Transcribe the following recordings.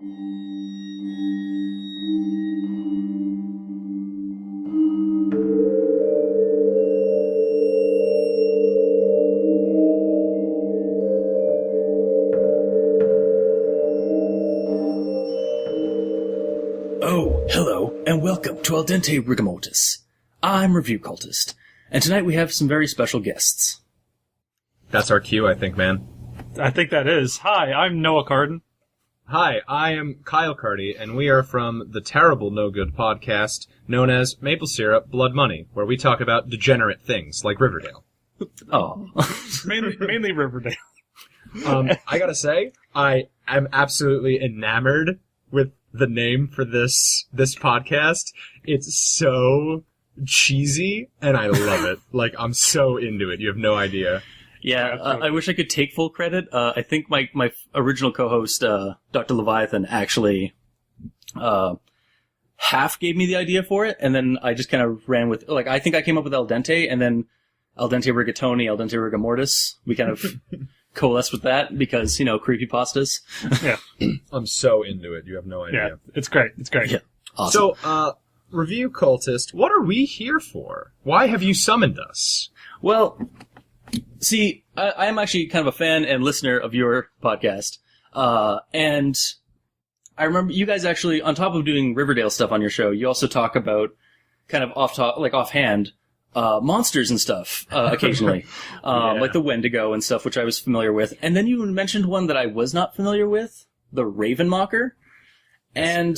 Oh, hello, and welcome to Al Dente Rigamortis. I'm Review Cultist, and tonight we have some very special guests. That's our cue, I think, man. I think that is. Hi, I'm Noah Carden. Hi, I am Kyle Cardy, and we are from the terrible no-good podcast known as Maple Syrup Blood Money, where we talk about degenerate things like Riverdale. Oh. mainly Riverdale. I gotta say, I am absolutely enamored with the name for this podcast. It's so cheesy, and I love it. Like, I'm so into it. You have no idea. Yeah, I wish I could take full credit. I think my original co-host, Dr. Leviathan, actually half gave me the idea for it, and then I just kind of ran with, like, I think I came up with Al Dente, and then Al Dente Rigatoni, Al Dente Rigamortis. We kind of coalesced with that because, creepypastas. Yeah. I'm so into it. You have no idea. Yeah, it's great. It's great. Yeah. Awesome. So, Review Cultist, what are we here for? Why have you summoned us? Well, see, I am actually kind of a fan and listener of your podcast. And I remember you guys actually, on top of doing Riverdale stuff on your show, you also talk about kind of offhand, monsters and stuff, occasionally. Like the Wendigo and stuff, which I was familiar with. And then you mentioned one that I was not familiar with, the Ravenmocker. And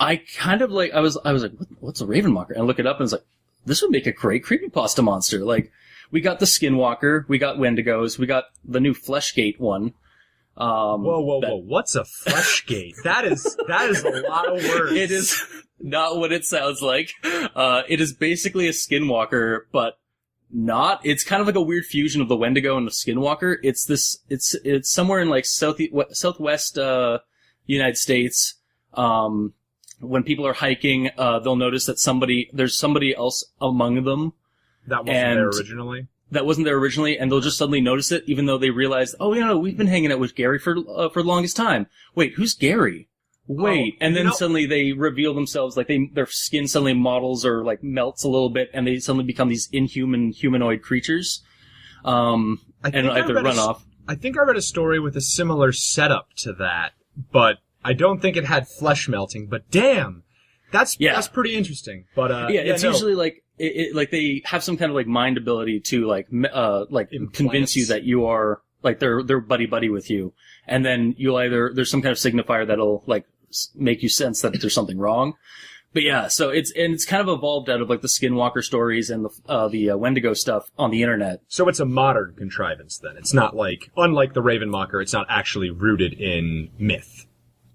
I kind of I was like, what's a Ravenmocker? And I look it up and it's like, this would make a great creepypasta monster. Like, we got the Skinwalker, we got Wendigos, we got the new Fleshgate one. Whoa. What's a Fleshgate? That is a lot of words. It is not what it sounds like. It is basically a Skinwalker, but not. It's kind of like a weird fusion of the Wendigo and the Skinwalker. It's somewhere in like southwest, United States. When people are hiking, they'll notice that there's somebody else among them. That wasn't there originally? That wasn't there originally, and they'll just suddenly notice it, even though they realize, we've been hanging out with Gary for the longest time. Wait, who's Gary? Wait, and then suddenly they reveal themselves, like their skin suddenly models or like melts a little bit, and they suddenly become these inhuman humanoid creatures. And either run off. I think I read a story with a similar setup to that, but I don't think it had flesh melting. But damn, that's pretty interesting. But usually like. Like they have some kind of like mind ability to convince you that you are like they're buddy with you, and then you'll there's some kind of signifier that'll like make you sense that there's something wrong. But yeah, so it's kind of evolved out of like the Skinwalker stories and the Wendigo stuff on the internet. So it's a modern contrivance then. It's not unlike the Ravenmocker, it's not actually rooted in myth.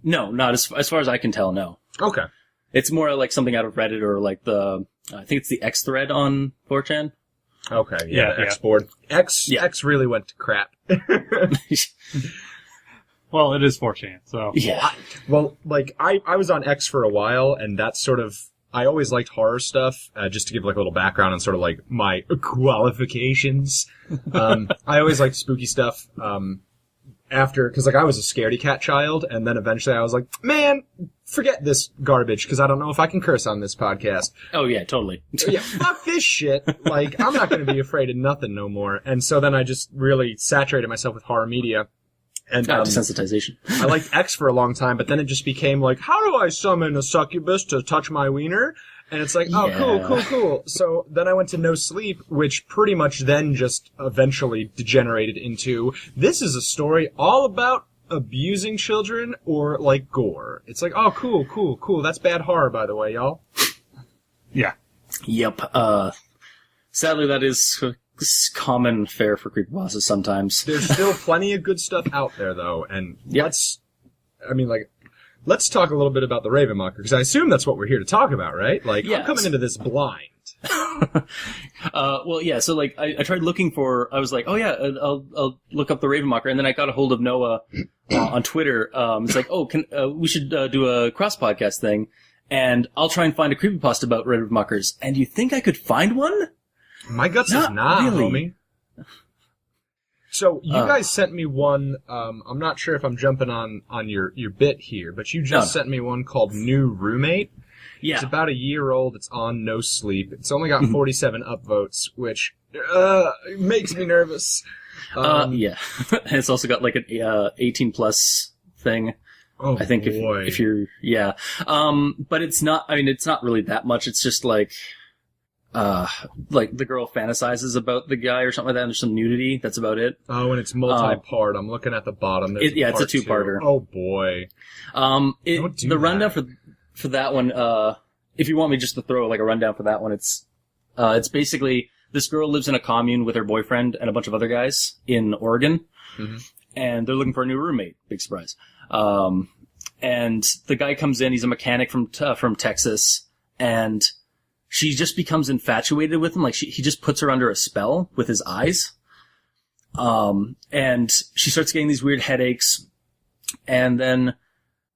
No, not as far as I can tell. No. Okay. It's more like something out of Reddit or like I think it's the X thread on 4chan. Okay, yeah. X board. X really went to crap. Well, it is 4chan, so. Yeah. I was on X for a while, and that's sort of, I always liked horror stuff, just to give like a little background on sort of like my qualifications. I always liked spooky stuff. Because like I was a scaredy cat child, and then eventually I was like, man, forget this garbage, because I don't know if I can curse on this podcast. Oh yeah, totally. Yeah, fuck this shit. Like, I'm not going to be afraid of nothing no more. And so then I just really saturated myself with horror media. And desensitization. I liked X for a long time, but then it just became like, how do I summon a succubus to touch my wiener? And it's like, cool. So then I went to No Sleep, which pretty much then just eventually degenerated into, this is a story all about abusing children or, like, gore. It's like, oh, cool. That's bad horror, by the way, y'all. Yeah. Yep. Sadly, that is common fare for creepypastas sometimes. There's still plenty of good stuff out there, though, and let's talk a little bit about the Ravenmocker, because I assume that's what we're here to talk about, right? Like, I'm coming into this blind. So, like, I tried looking for, I was like, I'll look up the Ravenmocker, and then I got a hold of Noah on Twitter. It's like, we should do a cross-podcast thing, and I'll try and find a creepypasta about Ravenmockers. And you think I could find one? My gut says nah, really. homie. So you guys sent me one. I'm not sure if I'm jumping on your bit here, but you just sent me one called New Roommate. Yeah. It's about a year old. It's on No Sleep. It's only got 47 upvotes, which makes me nervous. Yeah. It's also got like an 18 plus thing. Oh, I think boy. if you're, yeah. But it's not, I mean, it's not really that much. It's just like the girl fantasizes about the guy or something like that, and there's some nudity. That's about it. Oh, and it's multi-part. I'm looking at the bottom. There's it's a part two-parter. Oh, boy. Don't do the rundown that. for that one, if you want me just to throw like a rundown for that one, it's basically this girl lives in a commune with her boyfriend and a bunch of other guys in Oregon, and they're looking for a new roommate. Big surprise. And the guy comes in. He's a mechanic from Texas, and she just becomes infatuated with him. Like he just puts her under a spell with his eyes. And she starts getting these weird headaches, and then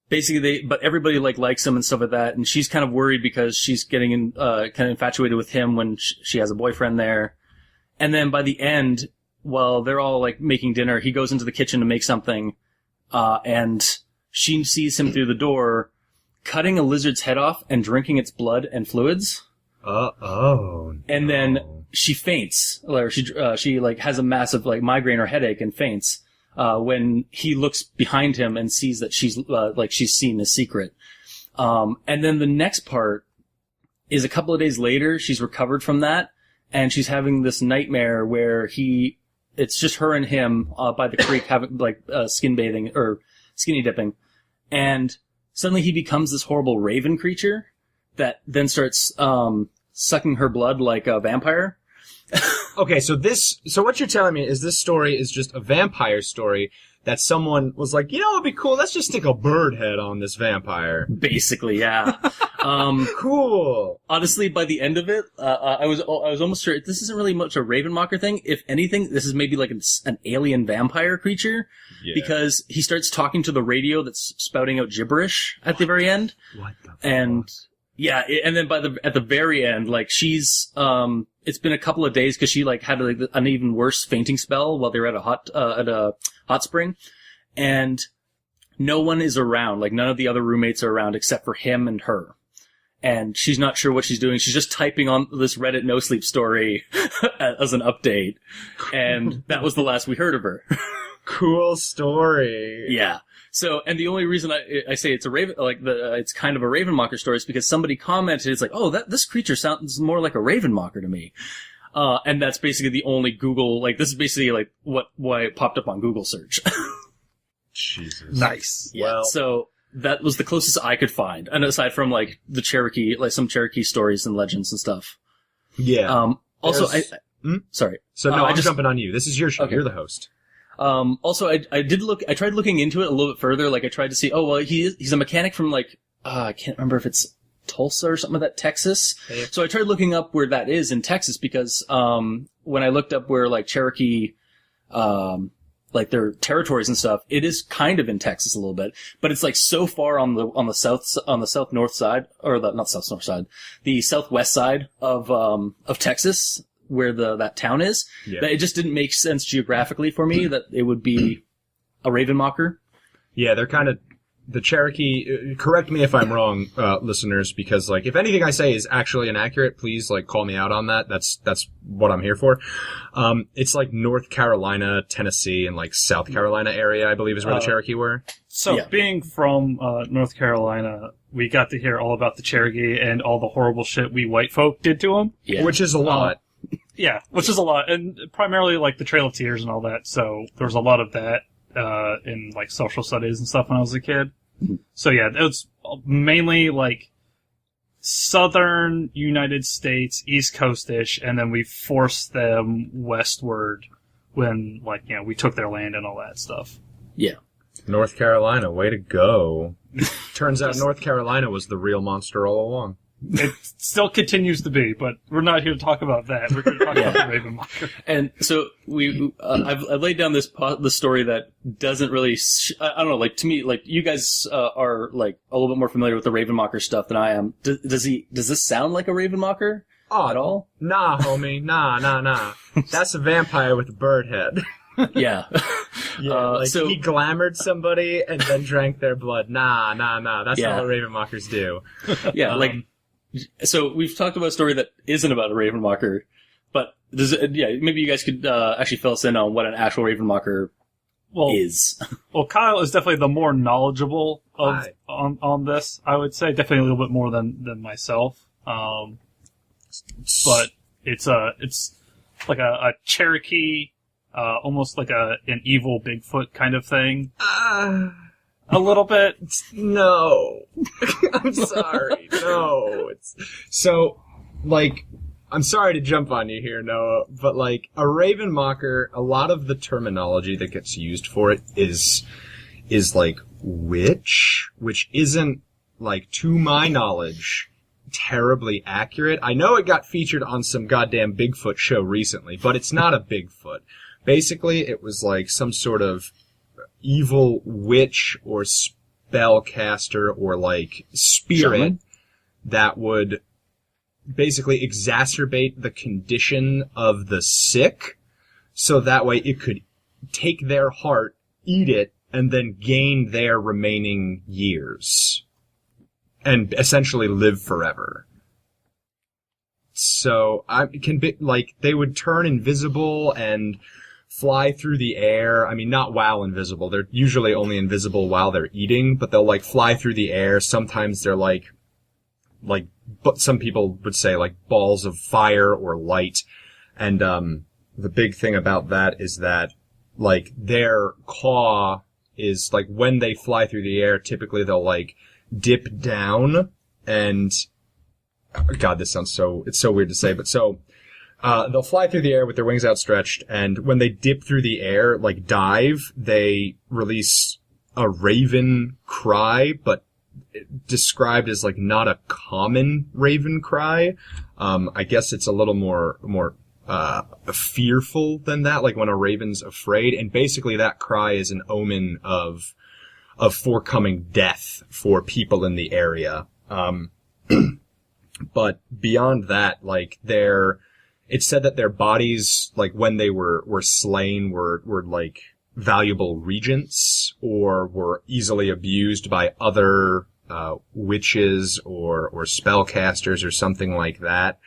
basically but everybody likes him and stuff like that. And she's kind of worried because she's getting kind of infatuated with him when she has a boyfriend there. And then by the end, while they're all like making dinner, he goes into the kitchen to make something, and she sees him through the door cutting a lizard's head off and drinking its blood and fluids. And then she faints, or she like has a massive like migraine or headache and faints, when he looks behind him and sees that she's seen a secret. And then the next part is a couple of days later, she's recovered from that, and she's having this nightmare where it's just her and him, by the creek having like, skin bathing or skinny dipping. And suddenly he becomes this horrible raven creature that then starts sucking her blood like a vampire. Okay, so what you're telling me is this story is just a vampire story that someone was like, it'd be cool, let's just stick a bird head on this vampire. Basically, yeah. Cool. Honestly, by the end of it, I was almost sure this isn't really much a Ravenmocker thing. If anything, this is maybe like an alien vampire creature, because he starts talking to the radio that's spouting out gibberish at the very end. What the fuck? And yeah, and then at the very end, like she's it's been a couple of days because she like had like an even worse fainting spell while they were at a hot spring, and no one is around. Like none of the other roommates are around except for him and her. And she's not sure what she's doing. She's just typing on this Reddit No Sleep story as an update. And that was the last we heard of her. Cool story. Yeah. So, and the only reason I say it's it's kind of a Ravenmocker story is because somebody commented, it's like, oh, this creature sounds more like a Ravenmocker to me. And that's basically the only Google, this is basically like why it popped up on Google search. Jesus. Nice. Yeah. Well, so that was the closest I could find. And aside from the Cherokee, some Cherokee stories and legends and stuff. Yeah. Also, sorry. So no, I'm just jumping on you. This is your show. Okay. You're the host. Also, I tried looking into it a little bit further. I tried to see, he's a mechanic from I can't remember if it's Tulsa or something like that, Texas. Yeah. So I tried looking up where that is in Texas because, when I looked up where Cherokee, their territories and stuff, it is kind of in Texas a little bit, but it's so far on the south north side, or not south north side, the southwest side of Texas, where that town is, that it just didn't make sense geographically for me that it would be a Ravenmocker. Yeah, they're kind of the Cherokee. Correct me if I'm wrong, listeners, because if anything I say is actually inaccurate, please call me out on that. That's what I'm here for. It's North Carolina, Tennessee, and South Carolina area, I believe, is where the Cherokee were. So, being from North Carolina, we got to hear all about the Cherokee and all the horrible shit we white folk did to them. Yeah. Which is a lot. Yeah, which is a lot, and primarily the Trail of Tears and all that. So there was a lot of that in social studies and stuff when I was a kid. So yeah, it was mainly southern United States, East Coast-ish, and then we forced them westward when we took their land and all that stuff. Yeah. North Carolina, way to go. Turns out North Carolina was the real monster all along. It still continues to be, but we're not here to talk about that. We're here to talk about the Ravenmocker. And so I've laid down this story that doesn't really, I don't know, to me, you guys are a little bit more familiar with the Ravenmocker stuff than I am. Does this sound like a Ravenmocker at all? Nah, homie. Nah. That's a vampire with a bird head. Yeah. Yeah, so he glamoured somebody and then drank their blood. Nah. That's Yeah. not what Ravenmockers do. yeah, so we've talked about a story that isn't about a Ravenmocker, but maybe you guys could actually fill us in on what an actual Ravenmocker is. Well, Kyle is definitely the more knowledgeable of Right. on this. I would say definitely a little bit more than myself. But it's like a Cherokee, almost like an evil Bigfoot kind of thing. A little bit. No. I'm sorry. No. I'm sorry to jump on you here, Noah, but a Ravenmocker, a lot of the terminology that gets used for it is witch, which isn't, to my knowledge, terribly accurate. I know it got featured on some goddamn Bigfoot show recently, but it's not a Bigfoot. Basically, it was some sort of evil witch or spellcaster or spirit Shaman? that would basically exacerbate the condition of the sick, so that way it could take their heart, eat it, and then gain their remaining years. And essentially live forever. So, they would turn invisible and fly through the air. I mean, not while invisible. They're usually only invisible while they're eating, but they'll fly through the air. Sometimes they're but some people would say balls of fire or light. And, the big thing about that is that, their caw is, when they fly through the air, typically they'll, dip down and, God, this sounds it's so weird to say, but they'll fly through the air with their wings outstretched, and when they dip through the air, dive, they release a raven cry, but described as not a common raven cry. I guess it's a little more fearful than that, when a raven's afraid, and basically that cry is an omen of forthcoming death for people in the area. But beyond that, it's said that their bodies, when they were slain, were valuable regents, or were easily abused by other, witches or spellcasters or something like that.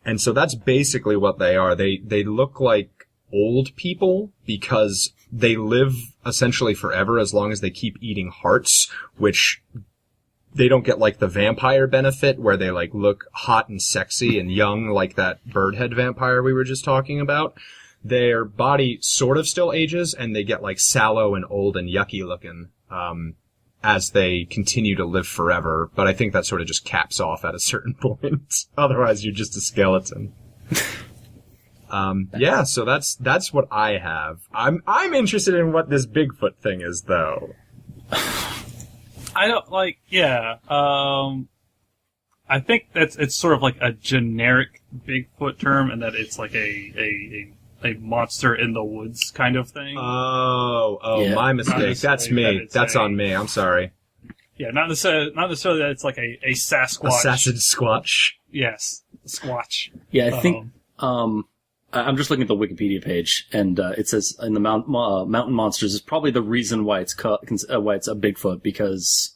And so that's basically what they are. They look like old people because they live essentially forever as long as they keep eating hearts, which they don't get the vampire benefit where they look hot and sexy and young like that birdhead vampire we were just talking about. Their body sort of still ages and they get sallow and old and yucky looking, as they continue to live forever. But I think that sort of just caps off at a certain point. Otherwise you're just a skeleton. Yeah, so that's what I have. I'm interested in what this Bigfoot thing is, though. I don't yeah. I think it's sort of a generic Bigfoot term, and that it's a monster in the woods kind of thing. Yeah. My mistake. That's me. That's on me. I'm sorry. Yeah, not necessarily that it's a Sasquatch. Assassin Squatch. Yes, Squatch. Yeah, I think, I'm just looking at the Wikipedia page, and it says in the mountain monsters is probably the reason why it's why it's a Bigfoot, because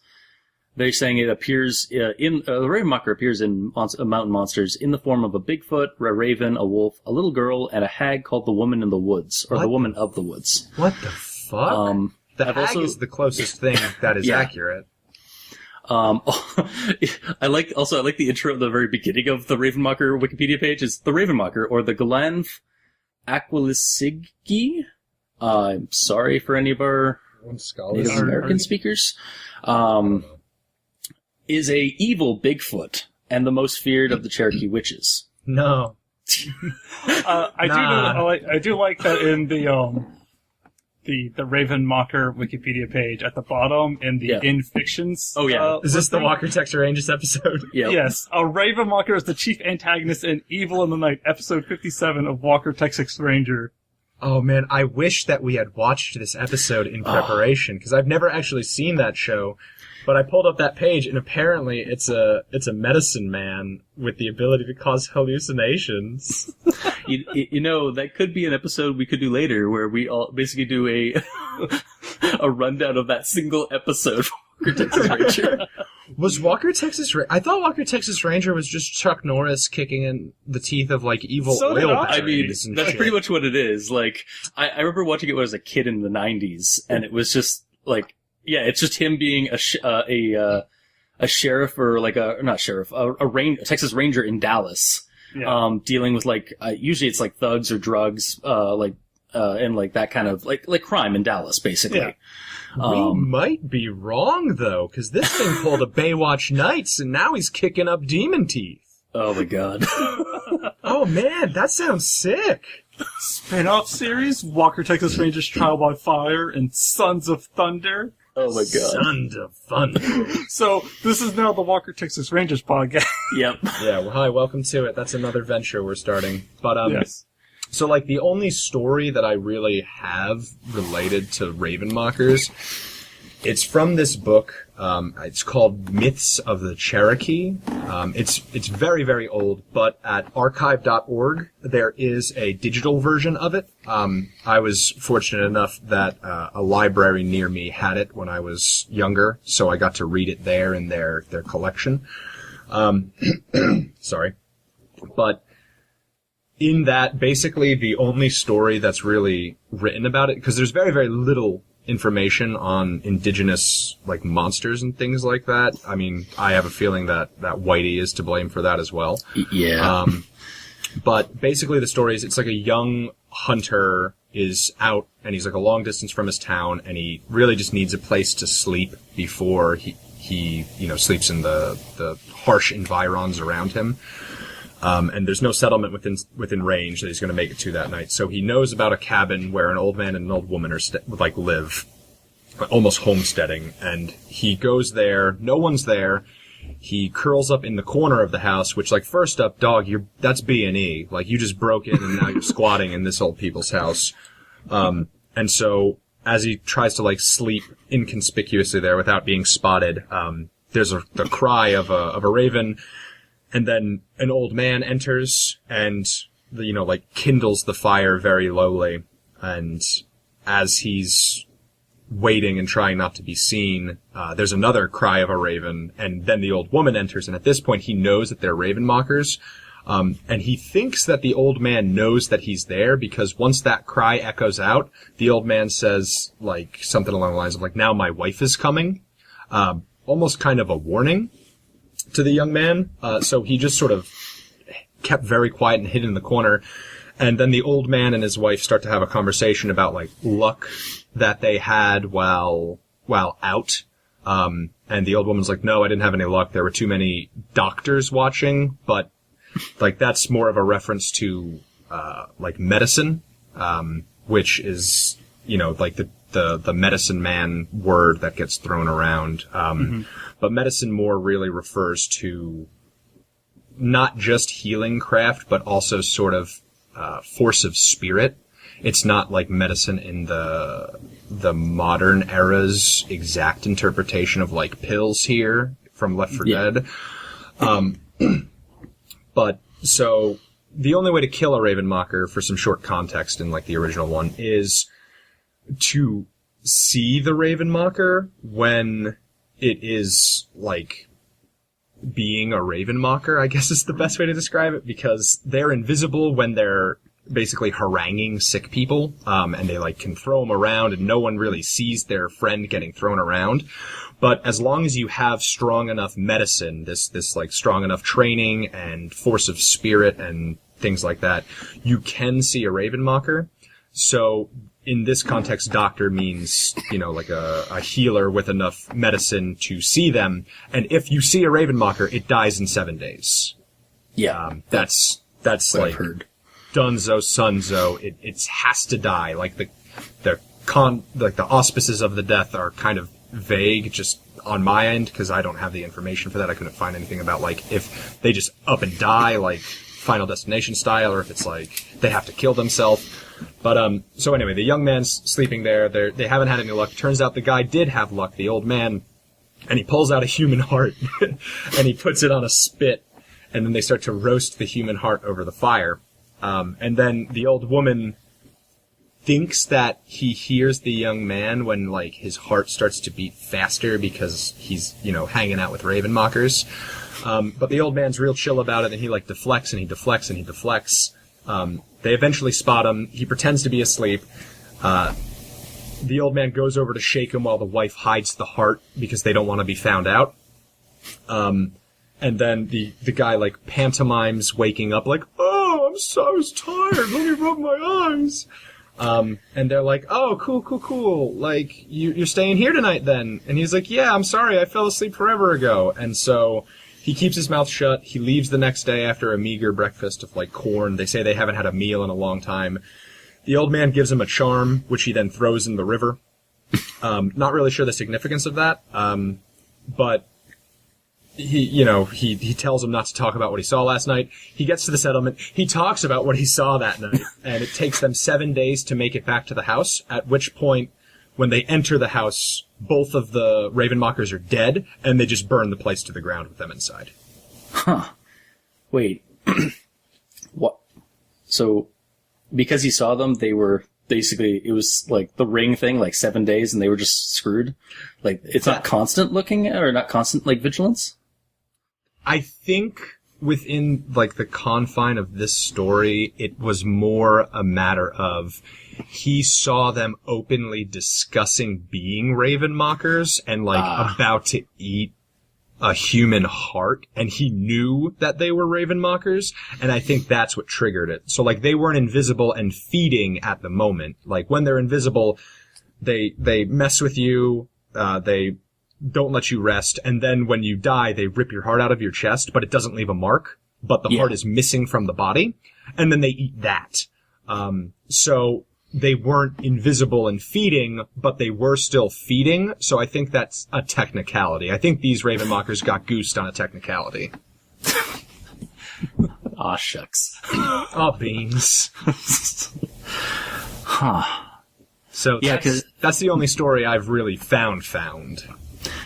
they're saying it appears the Ravenmocker appears in mountain monsters in the form of a Bigfoot, a raven, a wolf, a little girl, and a hag called the Woman in the Woods, or the Woman of the Woods. What the fuck? The hag is the closest thing that is accurate. I like the intro at the very beginning of the Ravenmocker Wikipedia page. It's the Ravenmocker, or the Glanv Aquilissigi. I'm sorry for any of our Native American speakers. Is a evil Bigfoot and the most feared of the Cherokee witches. No. I do like that in the Ravenmocker Wikipedia page at the bottom in the in fictions. Oh yeah, is this the Walker Texas Rangers episode? Yeah. Yes, a Ravenmocker is the chief antagonist in Evil in the Night, episode 57 of Walker Texas Ranger. Oh man, I wish that we had watched this episode in preparation, because I've never actually seen that show. But I pulled up that page, and apparently it's a medicine man with the ability to cause hallucinations. You know, that could be an episode we could do later where we all basically do a rundown of that single episode for Walker Texas Ranger. Was Walker Texas I thought Walker Texas Ranger was just Chuck Norris kicking in the teeth of, like, evil So did oil I. I mean, barons and that's shit. pretty much what it is. Like, I remember watching it when I was a kid in the 90s, and it was just, like, yeah, it's just him being a sheriff or, like, not sheriff, a Texas Ranger in Dallas. Yeah. Dealing with, like, usually it's, like, thugs or drugs, and, like, that kind of, like crime in Dallas, basically. Yeah. We might be wrong, though, because this thing pulled a Baywatch Nights, and now he's kicking up demon teeth. Oh my god. Oh, man, that sounds sick. Spin-off series, Walker Texas Rangers Trial by Fire and Sons of Thunder. Oh my god. Sons of Thunder. So, this is now the Walker Texas Rangers podcast. Yep. Yeah, well, hi, welcome to it. That's another venture we're starting. But, Yes. So, like, the only story that I really have related to Ravenmockers, it's from this book. It's called Myths of the Cherokee. It's very, very old, but at archive.org, there is a digital version of it. I was fortunate enough that a library near me had it when I was younger, so I got to read it there in their collection. Sorry. But in that, basically, the only story that's really written about it, because there's very, very little information on indigenous, like, monsters and things like that. I mean, I have a feeling that Whitey is to blame for that as well. Yeah. But basically the story is, it's like a young hunter is out, and he's like a long distance from his town, and he really just needs a place to sleep before he sleeps in the harsh environs around him. And there's no settlement within range that he's going to make it to that night. So he knows about a cabin where an old man and an old woman live, almost homesteading. And he goes there. No one's there. He curls up in the corner of the house, which, like, first up, dog, that's B&E. Like, you just broke in and now you're squatting in this old people's house. And so as he tries to, like, sleep inconspicuously there without being spotted, there's the cry of a raven. And then an old man enters and, kindles the fire very lowly. And as he's waiting and trying not to be seen, there's another cry of a raven. And then the old woman enters. And at this point, he knows that they're Ravenmockers. And he thinks that the old man knows that he's there, because once that cry echoes out, the old man says, like, something along the lines of, like, now my wife is coming. Almost kind of a warning to the young man. So he just sort of kept very quiet and hid in the corner. And then the old man and his wife start to have a conversation about, like, luck that they had while out. And the old woman's like, no, I didn't have any luck. There were too many doctors watching. But, like, that's more of a reference to, like, medicine, which is, like the medicine man word that gets thrown around. But medicine more really refers to not just healing craft, but also sort of force of spirit. It's not like medicine in the modern era's exact interpretation of, like, pills here from Left 4 Dead. But so the only way to kill a Ravenmocker, for some short context in, like, the original one, is to see the Ravenmocker when it is, like, being a Ravenmocker, I guess is the best way to describe it, because they're invisible when they're basically haranguing sick people, and they, like, can throw them around, and no one really sees their friend getting thrown around. But as long as you have strong enough medicine, this like, strong enough training and force of spirit and things like that, you can see a Ravenmocker. So in this context, doctor means, like a healer with enough medicine to see them. And if you see a Ravenmocker, it dies in 7 days. Yeah. That's like, Dunzo, Sunzo. It has to die. Like, the auspices of the death are kind of vague just on my end, because I don't have the information for that. I couldn't find anything about, like, if they just up and die, like Final Destination style, or if it's like they have to kill themselves. But so anyway, the young man's sleeping there. They haven't had any luck. Turns out the guy did have luck, the old man, and he pulls out a human heart and he puts it on a spit, and then they start to roast the human heart over the fire. And then the old woman thinks that he hears the young man when, like, his heart starts to beat faster because he's, hanging out with Ravenmockers. But the old man's real chill about it, and he, like, deflects, and he deflects, and he deflects. They eventually spot him. He pretends to be asleep. The old man goes over to shake him while the wife hides the heart because they don't want to be found out. And then the guy, like, pantomimes waking up, like, oh, I was tired, let me rub my eyes. And they're like, oh, cool. Like, you're staying here tonight then? And he's like, yeah, I'm sorry, I fell asleep forever ago. And so he keeps his mouth shut. He leaves the next day after a meager breakfast of, like, corn. They say they haven't had a meal in a long time. The old man gives him a charm, which he then throws in the river. Not really sure the significance of that. But he tells him not to talk about what he saw last night. He gets to the settlement. He talks about what he saw that night. And it takes them 7 days to make it back to the house, at which point, when they enter the house, both of the Ravenmockers are dead, and they just burn the place to the ground with them inside. Huh. Wait. What? So, because he saw them, they were basically, it was like the ring thing, like 7 days, and they were just screwed? Like, it's not constant looking, or not constant, like, vigilance? I think within, like, the confine of this story, it was more a matter of he saw them openly discussing being Ravenmockers and, like, about to eat a human heart, and he knew that they were Ravenmockers, and I think that's what triggered it. So, like, they weren't invisible and feeding at the moment. Like, when they're invisible, they mess with you, they don't let you rest, and then when you die, they rip your heart out of your chest, but it doesn't leave a mark, but the heart is missing from the body, and then they eat that. So they weren't invisible and feeding, but they were still feeding, so I think that's a technicality. I think these Ravenmockers got goosed on a technicality. Aw, shucks. Aw, beans. Huh. So Yeah, that's the only story I've really found.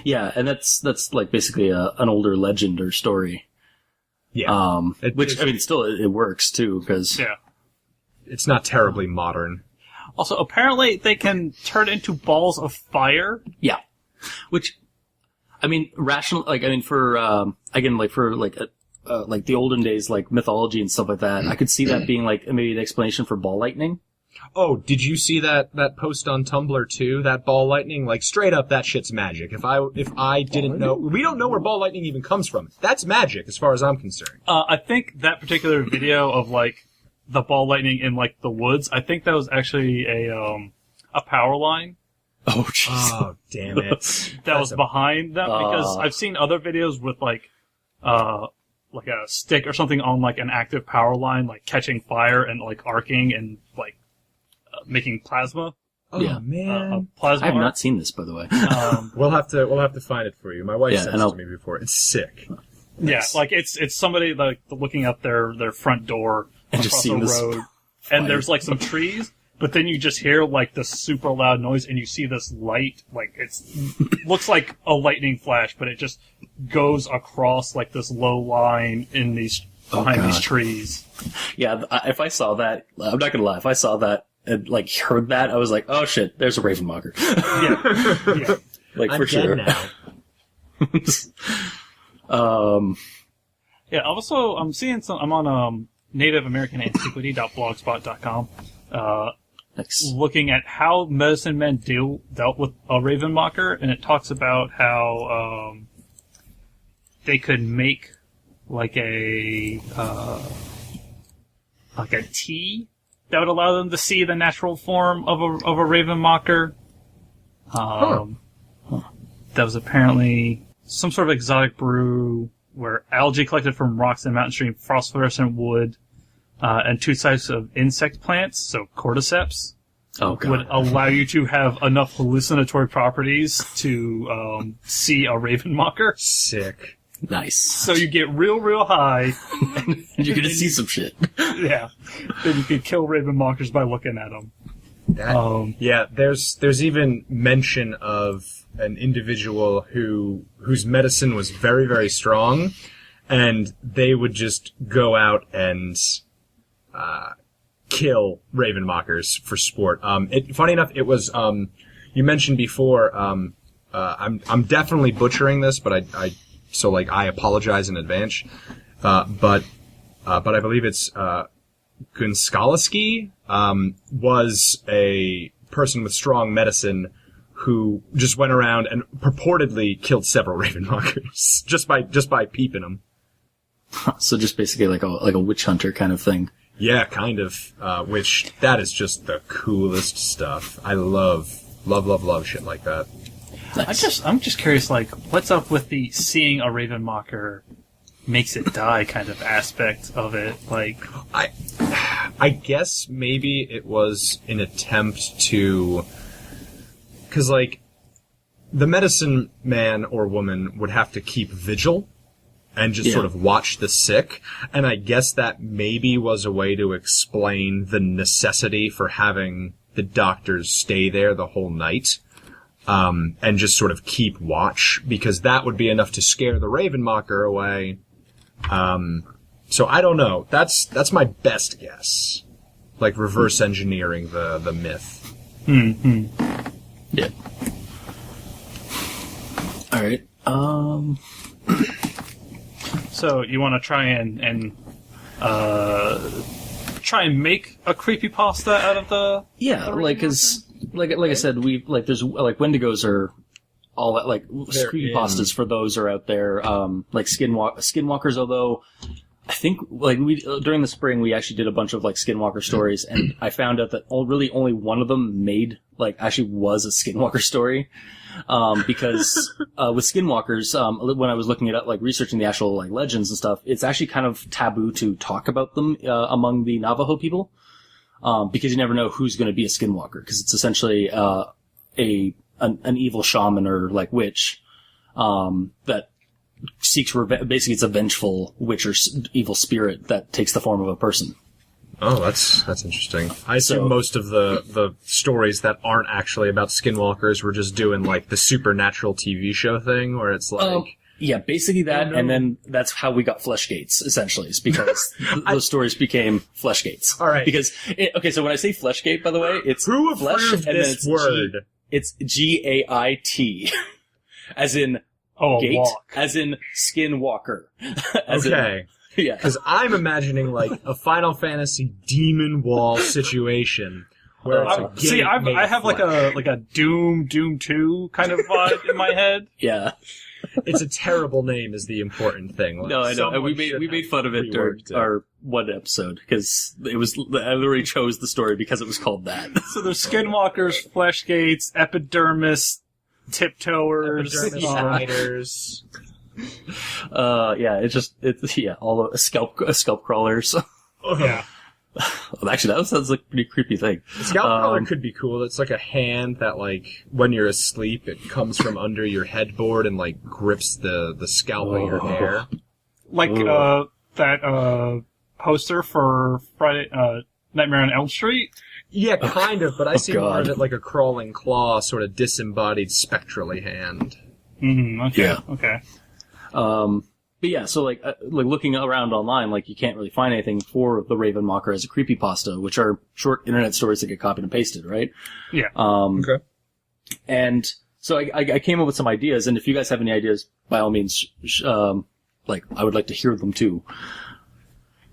Yeah, and that's like basically an older legend or story. Yeah. Which, I mean, still, it works, too, because... Yeah. It's not terribly modern. Also, apparently they can turn into balls of fire. Yeah. Which, I mean, rational, like, I mean, for, again, like, for, like the olden days, like, mythology and stuff like that, I could see that being, like, maybe an explanation for ball lightning. Oh, did you see that post on Tumblr too? That ball lightning? Like, straight up, that shit's magic. If I didn't know, we don't know where ball lightning even comes from. That's magic, as far as I'm concerned. I think that particular video of, like, the ball lightning in, like, the woods, I think that was actually a power line. Oh, jeez. Oh, damn it. that was behind them, because I've seen other videos with, like a stick or something on, like, an active power line, like, catching fire and, like, arcing and, like, making plasma. Oh, yeah. man. Plasma. I have not seen this, by the way. We'll have to find it for you. My wife sent it to me before. It's sick. Yeah, like, it's somebody, like, looking out their front door and just seeing the road, and there's, like, some trees, but then you just hear, like, this super loud noise, and you see this light, like, looks like a lightning flash, but it just goes across, like, this low line in behind these trees. Yeah, if I saw that, I'm not gonna lie, if I saw that and, like, heard that, I was like, oh shit, there's a Ravenmocker. Yeah. Like, I'm for sure. Now. Yeah, also, I'm on, nativeamericanantiquity.blogspot.com, Nice. looking at how medicine men dealt with a Ravenmocker, and it talks about how, they could make, like a tea that would allow them to see the natural form of a Ravenmocker. That was apparently some sort of exotic brew where algae collected from rocks and mountain stream, phosphorescent wood, and 2 types of insect plants, so cordyceps, would allow you to have enough hallucinatory properties to see a Ravenmocker. Sick. Nice. So you get real high. And you're gonna see some shit. Yeah. Then you could kill Ravenmockers by looking at them. Yeah, there's even mention of an individual whose medicine was very, very strong, and they would just go out and kill Ravenmockers for sport. Funny enough, it was, you mentioned before, I'm definitely butchering this, but I apologize in advance. But I believe it's, Gunskalaski, was a person with strong medicine who just went around and purportedly killed several Ravenmockers just by peeping them. So just basically like a witch hunter kind of thing. Yeah, kind of. Which that is just the coolest stuff. I love shit like that. Nice. I'm just curious, like, what's up with the seeing a Ravenmocker makes it die kind of aspect of it? Like, I guess maybe it was an attempt to, because like the medicine man or woman would have to keep vigil and just sort of watch the sick, and I guess that maybe was a way to explain the necessity for having the doctors stay there the whole night. And just sort of keep watch, because that would be enough to scare the Ravenmocker away. So I don't know. That's my best guess. Like reverse engineering the myth. Yeah. All right. so you want to try and make a creepypasta out of the like cause like I said, we like there's like Wendigos are all that, like creepypastas for those are out there. Like Skinwalkers, although I think like we during the spring we actually did a bunch of like Skinwalker stories, and I found out that only one of them made actually was a Skinwalker story. Because with Skinwalkers, when I was looking it up, like researching the actual like legends and stuff, it's actually kind of taboo to talk about them among the Navajo people, because you never know who's going to be a Skinwalker, because it's essentially an evil shaman or like witch that seeks revenge. Basically, it's a vengeful witch or evil spirit that takes the form of a person. Oh, that's interesting. I assume most of the stories that aren't actually about Skinwalkers were just doing like the Supernatural TV show thing, where it's like... yeah, basically that, and then that's how we got Fleshgates, essentially, is because those stories became Fleshgates. All right. Because, so when I say Fleshgate, by the way, it's Who flesh, approved and then this word? It's G-A-I-T. As in gate, walk. as in Skinwalker. Okay. Yeah. Because I'm imagining like a Final Fantasy Demon Wall situation where it's a gate I have like a Doom 2 kind of vibe in my head. Yeah. It's a terrible name is the important thing. Like, no, I know. And we made fun of it during our one episode, because I literally chose the story because it was called that. So there's Skinwalkers, Fleshgates, Epidermis, Tiptoers, Spiders. All of scalp crawlers. Yeah. Actually, that sounds like a pretty creepy thing. The scalp crawler could be cool. It's like a hand that, like, when you're asleep, it comes from under your headboard and, like, grips the scalp of your hair. Like, that, poster for Friday, Nightmare on Elm Street? Yeah, kind of, but I see more of it like a crawling claw, sort of disembodied spectrally hand. Okay. Yeah. Okay. But yeah, so like looking around online, like you can't really find anything for the Ravenmocker as a creepypasta, which are short internet stories that get copied and pasted, right? Yeah. Okay. And so I came up with some ideas, and if you guys have any ideas, by all means, I would like to hear them too.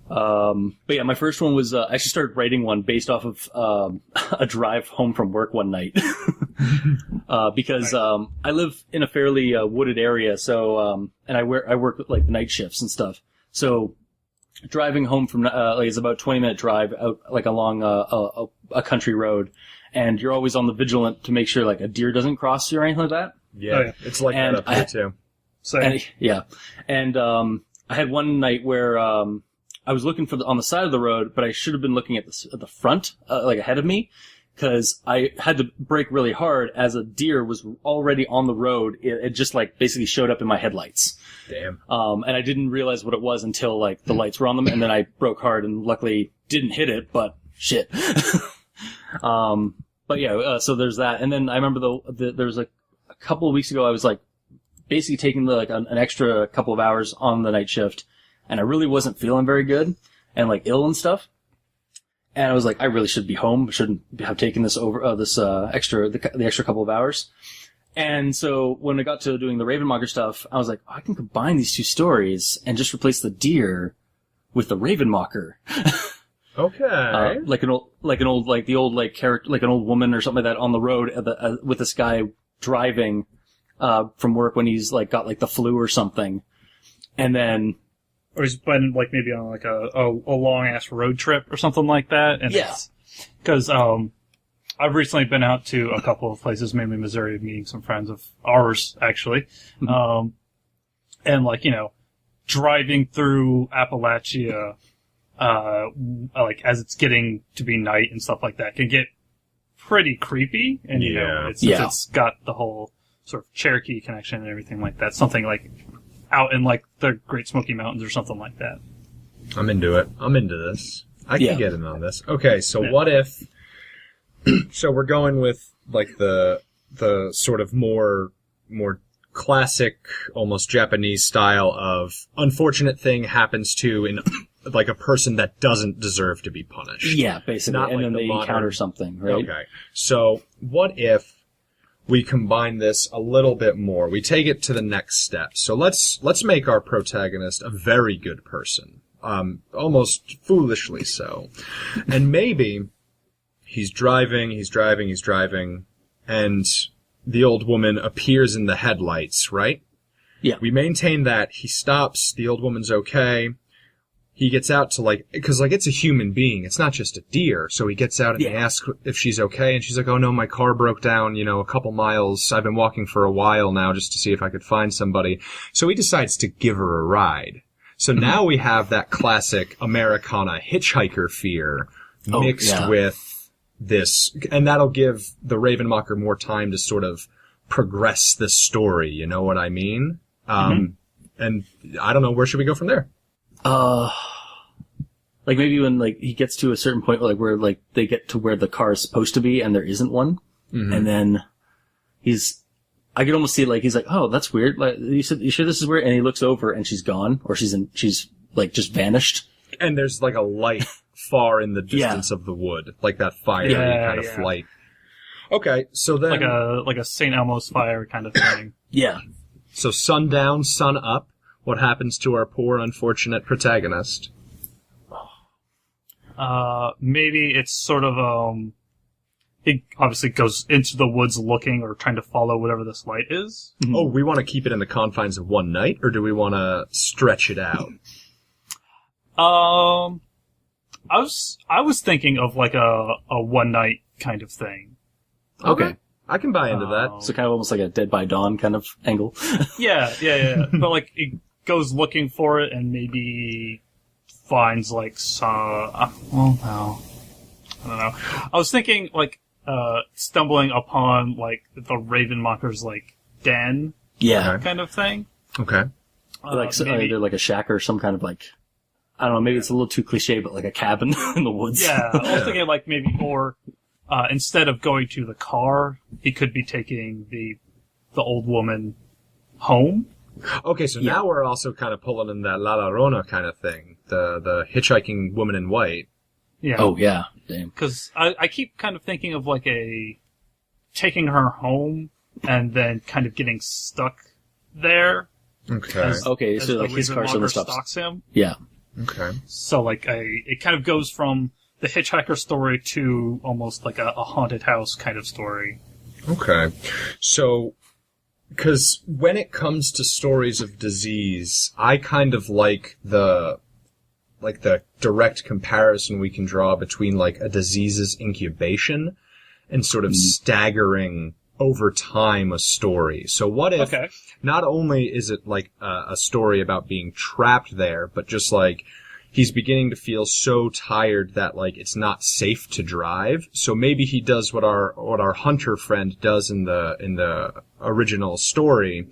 But yeah, my first one was, I actually started writing one based off of, a drive home from work one night. Because, I live in a fairly, wooded area, so, and I work with, like, the night shifts and stuff. So, driving home from, it's about a 20-minute drive out, like, along, a country road, and you're always on the vigilant to make sure, like, a deer doesn't cross you or anything like that. Yeah, it's like that up here, too. And, I had one night where, I was looking on the side of the road, but I should have been looking at the front, like ahead of me, because I had to brake really hard as a deer was already on the road. It just like basically showed up in my headlights. Damn. And I didn't realize what it was until like the lights were on them, and then I broke hard and luckily didn't hit it, but shit. But yeah, so there's that. And then I remember there was like a couple of weeks ago, I was like basically taking an extra couple of hours on the night shift, and I really wasn't feeling very good and like ill and stuff. And I was like, I really should be home. Shouldn't have taken this over, the extra couple of hours. And so when I got to doing the Ravenmocker stuff, I was like, I can combine these two stories and just replace the deer with the Ravenmocker. Okay. Like an old character, like an old woman or something like that on the road with this guy driving, from work when he's like got like the flu or something. And then, or he's been like maybe on like a long ass road trip or something like that. And yeah. Because I've recently been out to a couple of places, mainly Missouri, meeting some friends of ours actually, and like driving through Appalachia, like as it's getting to be night and stuff like that can get pretty creepy. And it's got the whole sort of Cherokee connection and everything like that. Something like out in like the Great Smoky Mountains or something like that. I'm into it. I'm into this. I can get in on this. Okay, so what if... So we're going with like the sort of more classic, almost Japanese style of unfortunate thing happens to in like a person that doesn't deserve to be punished. Yeah, basically. Not and like then they encounter something, right? Okay. So what if we combine this a little bit more? We take it to the next step. So let's make our protagonist a very good person. Almost foolishly so. And maybe he's driving, and the old woman appears in the headlights, right? Yeah. We maintain that. He stops, the old woman's okay. He gets out to because it's a human being. It's not just a deer. So he gets out and he asks if she's okay. And she's like, oh no, my car broke down, a couple miles. I've been walking for a while now just to see if I could find somebody. So he decides to give her a ride. So now we have that classic Americana hitchhiker fear mixed with this. And that'll give the Ravenmocker more time to sort of progress the story. You know what I mean? And I don't know, where should we go from there? Like maybe when he gets to a certain point where they get to where the car is supposed to be and there isn't one, and then I could almost see he's like, oh, that's weird. Like you sure this is weird? And he looks over and she's gone, or she's just vanished. And there's a light far in the distance of the wood, like that fiery kind of flight. Okay, so then like a St. Elmo's fire kind of thing. Yeah. So sun down, sun up. What happens to our poor, unfortunate protagonist? Maybe it's sort of, he obviously goes into the woods looking or trying to follow whatever this light is. Mm-hmm. Oh, we want to keep it in the confines of one night, or do we want to stretch it out? I was thinking of a one night kind of thing. Okay. I can buy into that. So kind of almost like a Dead by Dawn kind of angle. Yeah. But it goes looking for it and maybe finds well, no. I don't know. I was thinking stumbling upon the Ravenmocker's den. Yeah. Kind of thing. Okay. Either a shack or some kind of I don't know, maybe it's a little too cliche, but a cabin in the woods. Yeah. I was thinking maybe more, instead of going to the car, he could be taking the old woman home. Okay, so now we're also kind of pulling in that La Llorona kind of thing. The hitchhiking woman in white. Yeah. Oh, yeah. Damn. Because I keep kind of thinking of taking her home and then kind of getting stuck there. Okay. Okay, so his car suddenly stalks him. Yeah. Okay. So it kind of goes from the hitchhiker story to almost a haunted house kind of story. Okay. So, because when it comes to stories of disease, I kind of like the direct comparison we can draw between a disease's incubation and sort of staggering over time a story. So what if not only is it a story about being trapped there, but just he's beginning to feel so tired that it's not safe to drive. So maybe he does what our hunter friend does in the original story,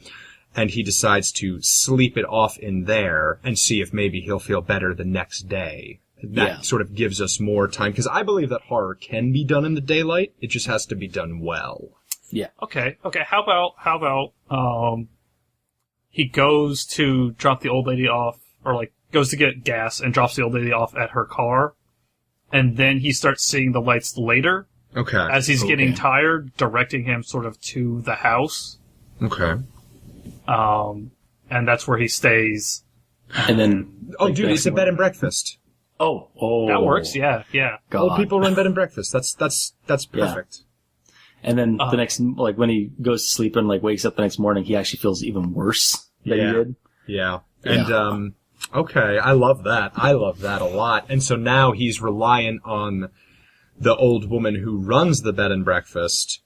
and he decides to sleep it off in there and see if maybe he'll feel better the next day. That sort of gives us more time, because I believe that horror can be done in the daylight. It just has to be done well. Yeah. Okay. How about he goes to drop the old lady off, or goes to get gas and drops the old lady off at her car, and then he starts seeing the lights later Okay. as he's getting tired, directing him sort of to the house. Okay. And that's where he stays. And then... Oh, dude, it's a bed and breakfast. Oh. That works, yeah. God. Old people run bed and breakfast. That's perfect. And then the next, like, when he goes to sleep and, like, wakes up the next morning, he actually feels even worse than he did. Yeah. And, okay, I love that. I love that a lot. And so now he's reliant on the old woman who runs the bed and breakfast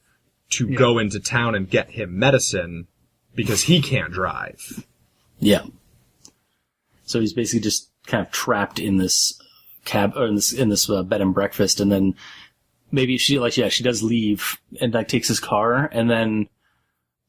to go into town and get him medicine because he can't drive. Yeah. So he's basically just kind of trapped in this cab, or in this bed and breakfast, and then maybe she does leave and, like, takes his car, and then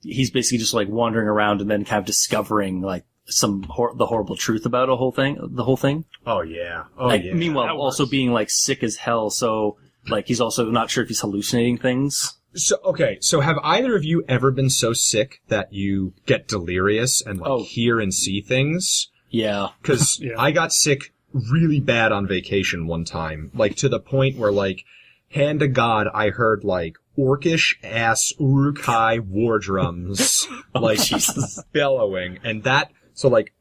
he's basically just, like, wandering around and then kind of discovering, like, the horrible truth about the whole thing. Oh, yeah. Meanwhile, also being, like, sick as hell, so, like, he's also not sure if he's hallucinating things. So have either of you ever been so sick that you get delirious and, like, hear and see things? Yeah. Because I got sick really bad on vacation one time, like, to the point where, like, hand to God, I heard, like, orcish-ass Uruk-hai war drums, like, bellowing, and that, so, like,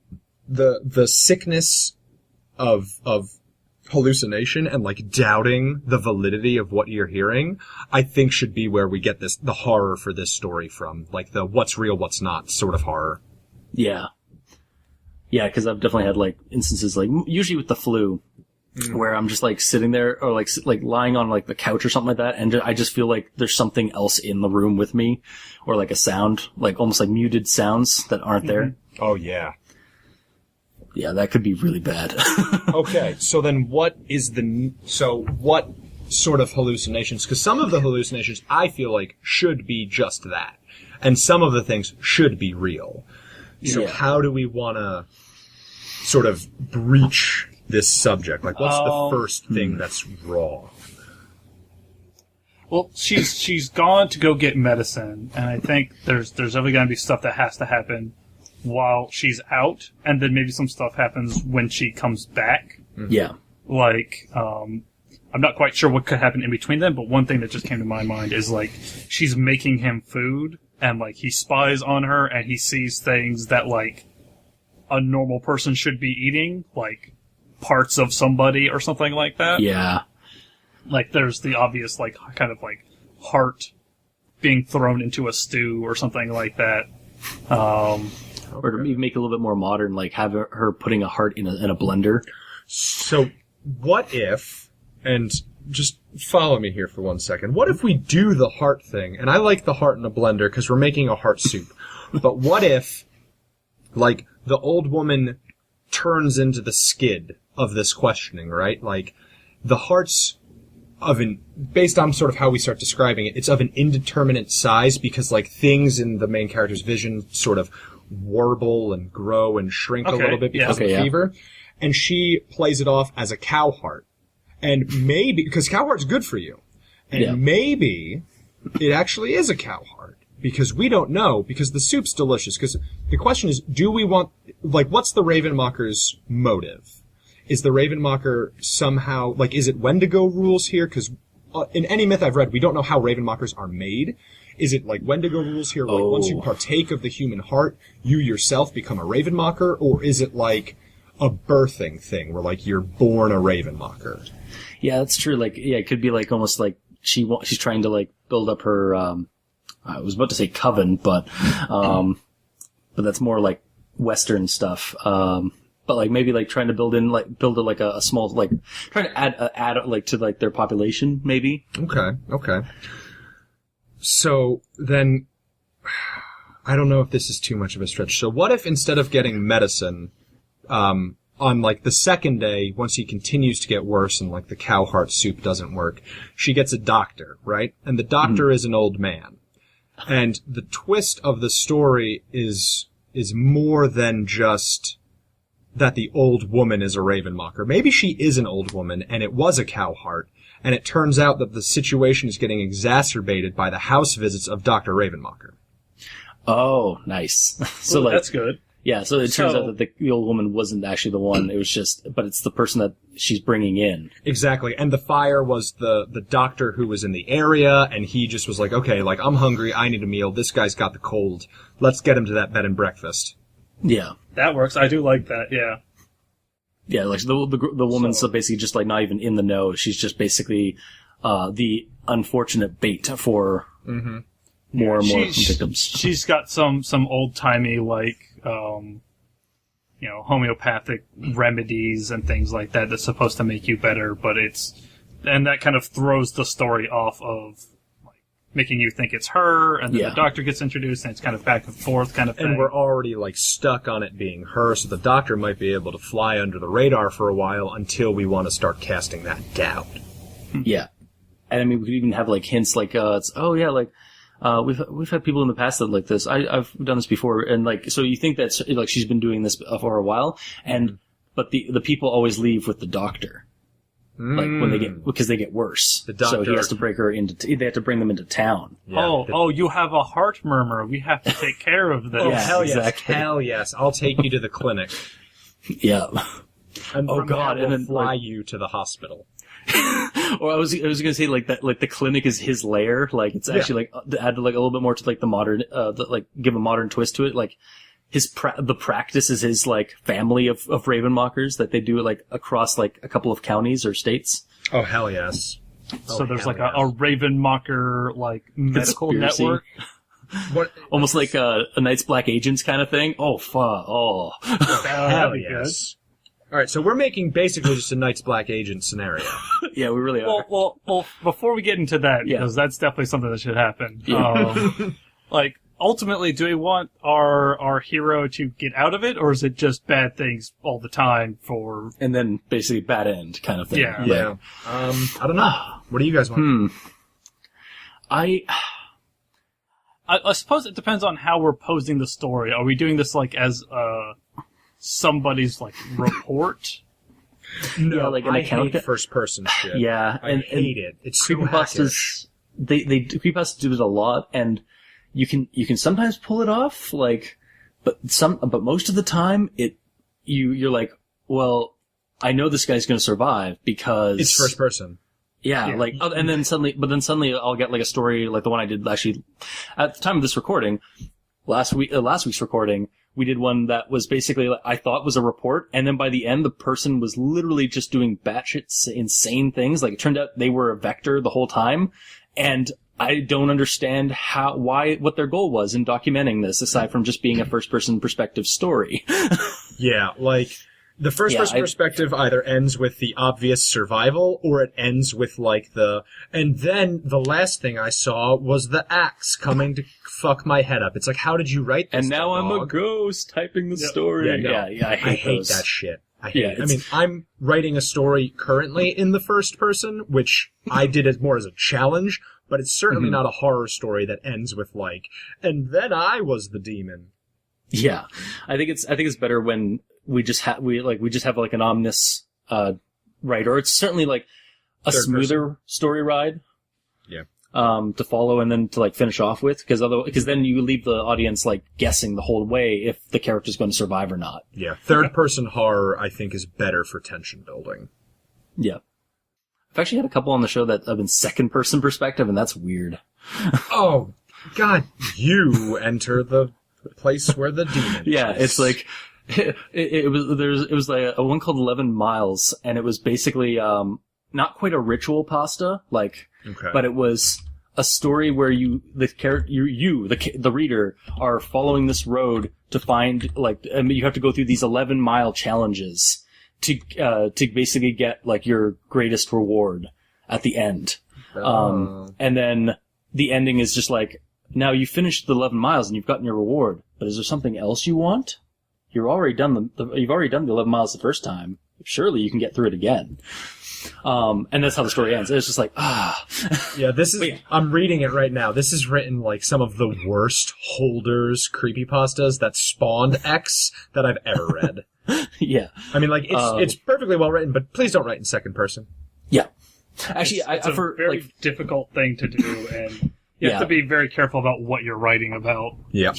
the sickness of hallucination and, like, doubting the validity of what you're hearing, I think should be where we get the horror for this story from, like, the what's real, what's not sort of horror. Yeah. Yeah, because I've definitely had, like, instances, like, usually with the flu, where I'm just, like, sitting there, or, like, lying on, like, the couch or something like that, and I just feel like there's something else in the room with me, or, like, a sound, like, almost like muted sounds that aren't there. Oh, yeah. Yeah, that could be really bad. Okay, so then what sort of hallucinations, because some of the hallucinations I feel like should be just that, and some of the things should be real. So how do we want to sort of breach this subject? Like, what's the first thing that's wrong? Well, she's gone to go get medicine, and I think there's definitely going to be stuff that has to happen while she's out, and then maybe some stuff happens when she comes back. Mm-hmm. Yeah. Like, I'm not quite sure what could happen in between them, but one thing that just came to my mind is, like, she's making him food, and, like, he spies on her, and he sees things that, like, a normal person should be eating, like parts of somebody or something like that. Yeah. Like, there's the obvious, like, kind of, like, heart being thrown into a stew or something like that. Or to even make it a little bit more modern, like have her putting a heart in a blender. So, what if, and just follow me here for 1 second, what if we do the heart thing, and I like the heart in a blender because we're making a heart soup, but what if, like, the old woman turns into the skid of this questioning, right? Like, the heart's based on sort of how we start describing it, it's of an indeterminate size because, like, things in the main character's vision sort of warble and grow and shrink a little bit because of fever. And she plays it off as a cow heart. And maybe, because cow heart's good for you. And maybe it actually is a cow heart. Because we don't know, because the soup's delicious. Because the question is, do we want, like, what's the Ravenmocker's motive? Is the Ravenmocker somehow, like, is it Wendigo rules here? Because in any myth I've read, we don't know how Ravenmockers are made. Is it like Wendigo rules here, where, like, once you partake of the human heart, you yourself become a Ravenmocker? Or is it like a birthing thing, where, like, you're born a Ravenmocker? Yeah, that's true. Like, yeah, it could be like almost like she's trying to, like, build up her, I was about to say coven, but that's more like Western stuff. But, like, maybe, like, trying to build a small, like, trying to add like to, like, their population, maybe. Okay. So then, I don't know if this is too much of a stretch. So what if instead of getting medicine, on, like, the second day, once he continues to get worse and, like, the cow heart soup doesn't work, she gets a doctor, right? And the doctor is an old man. And the twist of the story is more than just that the old woman is a Ravenmocker. Maybe she is an old woman and it was a cow heart, and it turns out that the situation is getting exacerbated by the house visits of Dr. Ravenmocker. Oh, nice. So, like, that's good. Yeah, so it turns out that the old woman wasn't actually the one. It was just, but it's the person that she's bringing in. Exactly. And the fire was the doctor who was in the area, and he just was like, okay, like, I'm hungry, I need a meal, this guy's got the cold, let's get him to that bed and breakfast. Yeah. That works. I do like that, yeah. Yeah, like, the woman's basically just, like, not even in the know. She's just basically, the unfortunate bait for more and more victims. She's got some old-timey, like, homeopathic remedies and things like that that's supposed to make you better, but and that kind of throws the story off of, like, making you think it's her, and then the doctor gets introduced, and it's kind of back and forth kind of thing. And we're already, like, stuck on it being her, so the doctor might be able to fly under the radar for a while until we want to start casting that doubt. Yeah. And I mean, we could even have, like, hints like, we've had people in the past that like this. I've done this before, and like, so you think that like she's been doing this for a while, but the people always leave with the doctor, like because they get worse. The doctor, so he has to break her they have to bring them into town. Yeah. You have a heart murmur. We have to take care of this. Hell exactly. Yes, hell yes. I'll take you to the clinic. Yeah. And then fly you to the hospital. Or I was gonna say like that, like the clinic is his lair, like it's actually like to add like a little bit more to like the modern, like give a modern twist to it, like the practice is his like family of Ravenmockers that they do it like across like a couple of counties or states. Oh hell yes! So there's like a Ravenmocker like medical conspiracy network. What? Almost like a Night's Black Agents kind of thing. Oh fuck! Oh hell yes! All right, so we're making basically just a Night's Black Agent scenario. Yeah, we really are. Well, before we get into that, because that's definitely something that should happen. Yeah. Like, ultimately, do we want our hero to get out of it, or is it just bad things all the time for... And then basically bad end kind of thing. Yeah. I don't know. What do you guys want? I suppose it depends on how we're posing the story. Are we doing this like as somebody's like report? No, like an I account. hate first person shit. Yeah, I hate it. It's so creepypastas. Creepypastas do it a lot, and you can sometimes pull it off. Like, but most of the time, you're like, well, I know this guy's going to survive because it's first person. Yeah, like, and then suddenly I'll get like a story like the one I did actually at the time of this recording, last week's recording. We did one that was basically, I thought was a report, and then by the end, the person was literally just doing batshit insane things. Like, it turned out they were a vector the whole time, and I don't understand what their goal was in documenting this, aside from just being a first-person perspective story. Yeah, like, the first-person perspective either ends with the obvious survival, or it ends with, like, and then the last thing I saw was the axe coming to fuck my head up. It's like, how did you write this? And now I'm a ghost typing the story. Yeah, I hate that shit. I hate it. I mean, I'm writing a story currently in the first person, which I did as more as a challenge, but it's certainly not a horror story that ends with, like, and then I was the demon. Yeah. I think it's better when we just have like an ominous ride, or it's certainly like a smoother story ride. Yeah. To follow and then to like finish off with, because then you leave the audience like guessing the whole way if the character's going to survive or not. Yeah. Third person horror, I think, is better for tension building. Yeah. I've actually had a couple on the show that have been second person perspective, and that's weird. Oh God! You enter the place where the demon. Yeah, is. it's like. It was like a one called 11 Miles, and it was basically not quite a ritual pasta, like, but it was a story where the reader are following this road to find, like, you have to go through these 11-mile challenges to basically get like your greatest reward at the end. And then the ending is just like, now you finished the 11 miles and you've gotten your reward, but is there something else you want? You've already done the 11 miles the first time. Surely you can get through it again. And that's how the story ends. It's just like, Yeah, I'm reading it right now. This is written like some of the worst holders creepypastas that spawned X that I've ever read. Yeah. I mean, like, it's perfectly well written, but please don't write in second person. Yeah. Actually, it's a very difficult thing to do, and You have to be very careful about what you're writing about. Yeah.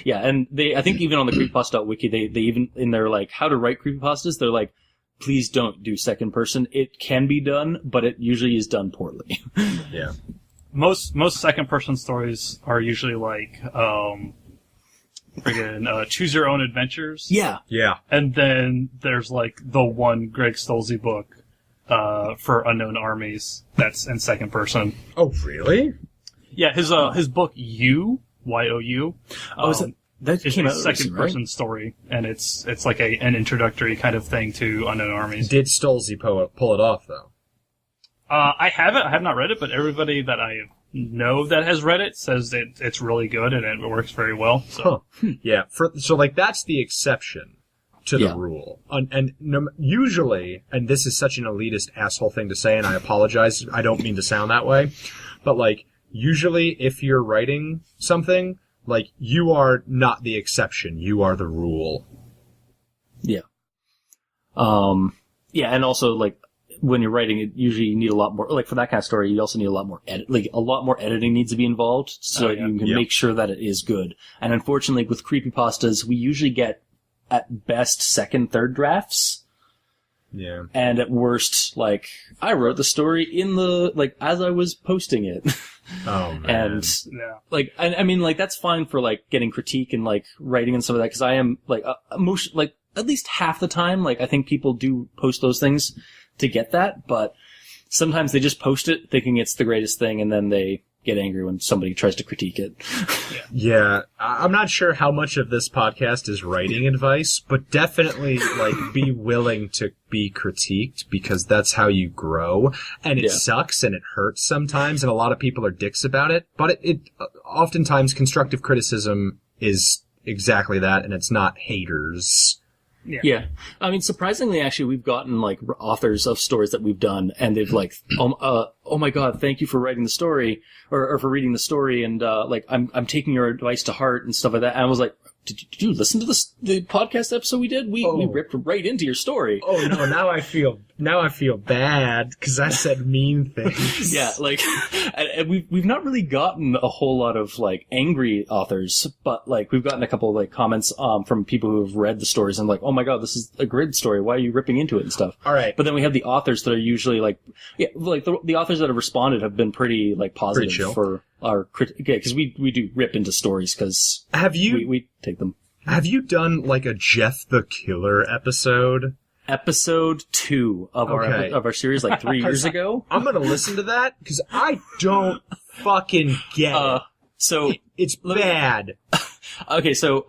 Yeah, and I think even on the creepypasta.wiki, they even, in their, like, how to write creepypastas, they're like, please don't do second person. It can be done, but it usually is done poorly. Yeah. Most second person stories are usually like, choose your own adventures. Yeah. Yeah. And then there's like the one Greg Stolze book, for Unknown Armies that's in second person. Oh, really? Yeah, his book Y-O-U. That is came a out second recent, person right? story, and it's like an introductory kind of thing to Unknown Armies. Did Stolze pull it off, though? I have not read it, but everybody that I know that has read it says it's really good and it works very well. So. Huh. Yeah. So that's the exception to the rule. Usually, and this is such an elitist asshole thing to say, and I apologize, I don't mean to sound that way, but like, usually if you're writing something, like, you are not the exception, you are the rule. Yeah. Yeah, and also, like, when you're writing it, usually you need a lot more, like, for that kind of story, you also need a lot more a lot more editing needs to be involved, so you can make sure that it is good. And unfortunately, with creepypastas, we usually get, at best, second, third drafts. Yeah. And at worst, like, I wrote the story as I was posting it. Oh, man. And, like, I mean, like, that's fine for, like, getting critique and, like, writing and stuff like that, because I am, like, at least half the time, like, I think people do post those things to get that, but sometimes they just post it thinking it's the greatest thing, and then they get angry when somebody tries to critique it. Yeah, I'm not sure how much of this podcast is writing advice, but definitely, like, be willing to be critiqued, because that's how you grow, and it sucks, and it hurts sometimes, and a lot of people are dicks about it, but it oftentimes constructive criticism is exactly that, and it's not haters. Yeah. I mean, surprisingly, actually, we've gotten, like, authors of stories that we've done, and they've, like, oh my god, thank you for writing the story, or for reading the story, and, like, I'm taking your advice to heart, and stuff like that. And I was like, did you listen to the podcast episode we did? We ripped right into your story. Oh no, now I feel bad, because I said mean things. Yeah, like, and we've not really gotten a whole lot of, like, angry authors, but, like, we've gotten a couple of, like, comments, from people who have read the stories and, like, oh my god, this is a great story, why are you ripping into it and stuff. Alright. But then we have the authors that are usually, like, the authors that have responded have been pretty, like, positive pretty chill. For our because we do rip into stories, because we take them. Have you done, like, a Jeff the Killer episode? Episode 2 of our series, like, 3 years ago. I'm gonna listen to that, because I don't fucking get it. So It's bad. Okay, so,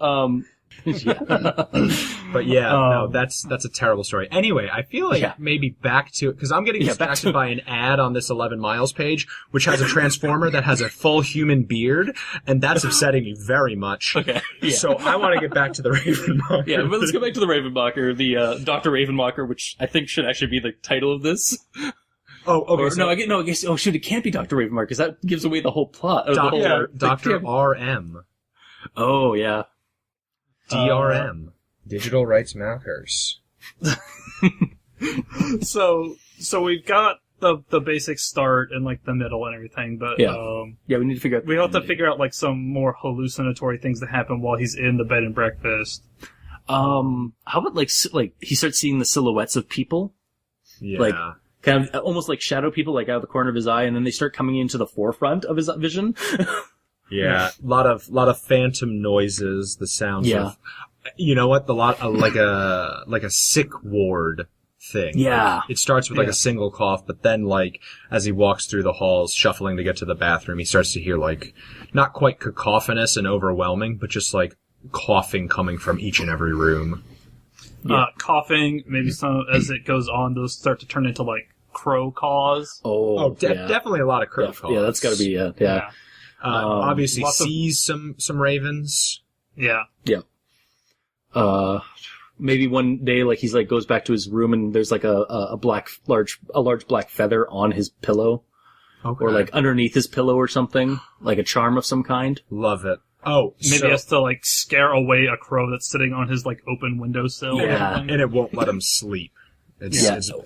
But yeah, no, that's a terrible story. Anyway, I feel like maybe back to it, because I'm getting distracted by an ad on this 11 Miles page, which has a transformer that has a full human beard, and that's upsetting me very much. Okay. Yeah. So I want to get back to the Ravenmocker. Yeah, but let's go back to the Ravenmocker, the Dr. Ravenmocker, which I think should actually be the title of this. Oh, okay. Or, I guess, oh shoot, it can't be Dr. Ravenmocker, because that gives away the whole plot. Dr. RM. Oh, yeah. DRM. Digital Rights Matters. So we've got the basic start and, like, the middle and everything, but we need to figure out. We have to figure out, like, some more hallucinatory things that happen while he's in the bed and breakfast. How about, like, he starts seeing the silhouettes of people? Yeah. Like, kind of almost like shadow people, like, out of the corner of his eye, and then they start coming into the forefront of his vision. Yeah, a lot of phantom noises, the sounds of, you know what, like a sick ward thing. Yeah. Like, it starts with, like, a single cough, but then, like, as he walks through the halls, shuffling to get to the bathroom, he starts to hear, like, not quite cacophonous and overwhelming, but just, like, coughing coming from each and every room. Coughing, maybe some, as it goes on, those start to turn into, like, crow caws. Definitely a lot of crow caws. Yeah, that's gotta be, yeah. Obviously sees some ravens. Yeah. Yeah. Maybe one day, like, he's, like, goes back to his room and there's, like, a large black feather on his pillow. Okay. Or, like, underneath his pillow or something. Like a charm of some kind. Love it. Oh, maybe he has to, like, scare away a crow that's sitting on his, like, open windowsill. Yeah. And it won't let him sleep.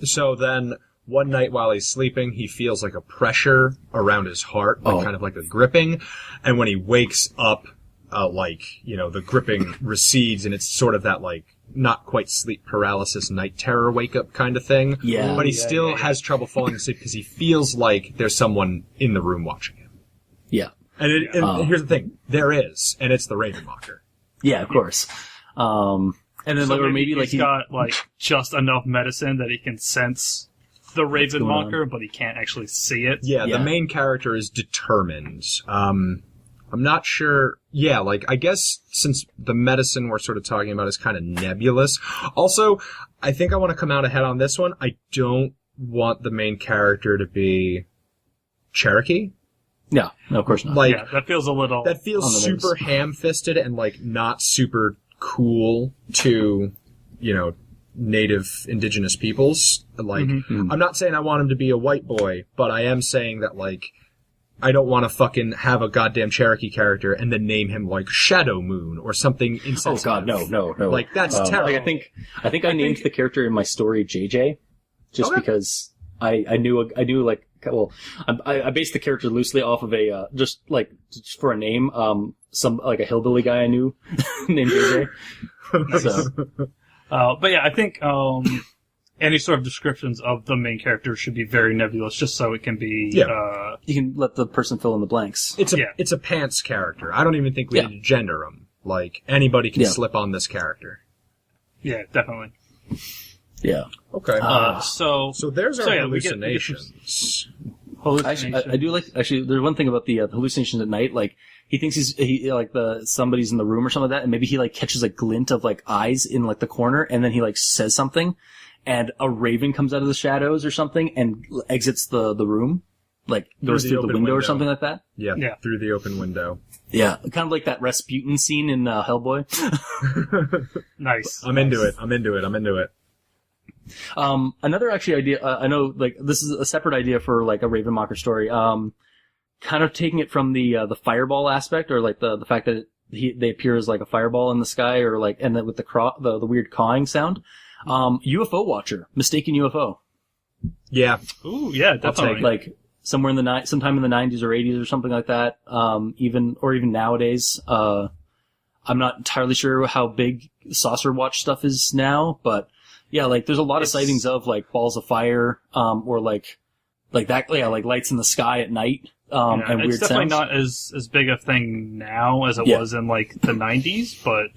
So then, one night while he's sleeping, he feels like a pressure around his heart, like kind of like a gripping. And when he wakes up, the gripping recedes, and it's sort of that, like, not quite sleep paralysis, night terror wake up kind of thing. Yeah. But he still has trouble falling asleep because he feels like there's someone in the room watching him. Yeah. And here's the thing. There is, and it's the Ravenmocker. Yeah, of course. And then, So like, or maybe like he's got, like, just enough medicine that he can sense the Ravenmocker, but he can't actually see it. Yeah, the main character is determined. I'm not sure. Yeah, like, I guess since the medicine we're sort of talking about is kind of nebulous. Also, I think I want to come out ahead on this one. I don't want the main character to be Cherokee. No, of course not. Like, Yeah, that feels a little... that feels super ham-fisted and, like, not super cool to, native indigenous peoples. Like, I'm not saying I want him to be a white boy, but I am saying that, like, I don't want to fucking have a goddamn Cherokee character and then name him, like, Shadow Moon or something insensitive. Oh god, no. Like, that's terrible. Like, I think I named the character in my story JJ, just because I knew like, well, I based the character loosely off of a just for a name, like a hillbilly guy I knew named JJ. So, but yeah, I think any sort of descriptions of the main character should be very nebulous, just so it can be. Yeah. You can let the person fill in the blanks. It's a pants character. I don't even think we need to gender him. Like, anybody can slip on this character. Yeah, definitely. Yeah. Okay. So there's our we get hallucinations. I do like, actually, there's one thing about the hallucinations at night, like, he thinks somebody's in the room or something like that, and maybe he, like, catches a glint of, like, eyes in, like, the corner, and then he, like, says something, and a raven comes out of the shadows or something, and exits the room, like, goes through the window or something like that. Yeah, through the open window. Yeah, kind of like that Rasputin scene in Hellboy. Nice. I'm into it. Another actually idea, I know, like, this is a separate idea for, like, a Ravenmocker story, kind of taking it from the fireball aspect, or, like, the fact that they appear as, like, a fireball in the sky, or, like, and then with the weird cawing sound. UFO watcher, mistaken UFO. Yeah. Ooh, yeah, definitely. Like, sometime in the 90s or 80s or something like that, even nowadays, I'm not entirely sure how big saucer watch stuff is now, but yeah, like, there's a lot of sightings of, like, balls of fire, or like that, yeah, like lights in the sky at night, and weird sounds. It's definitely not as big a thing now as it was in, like, the 90s, but,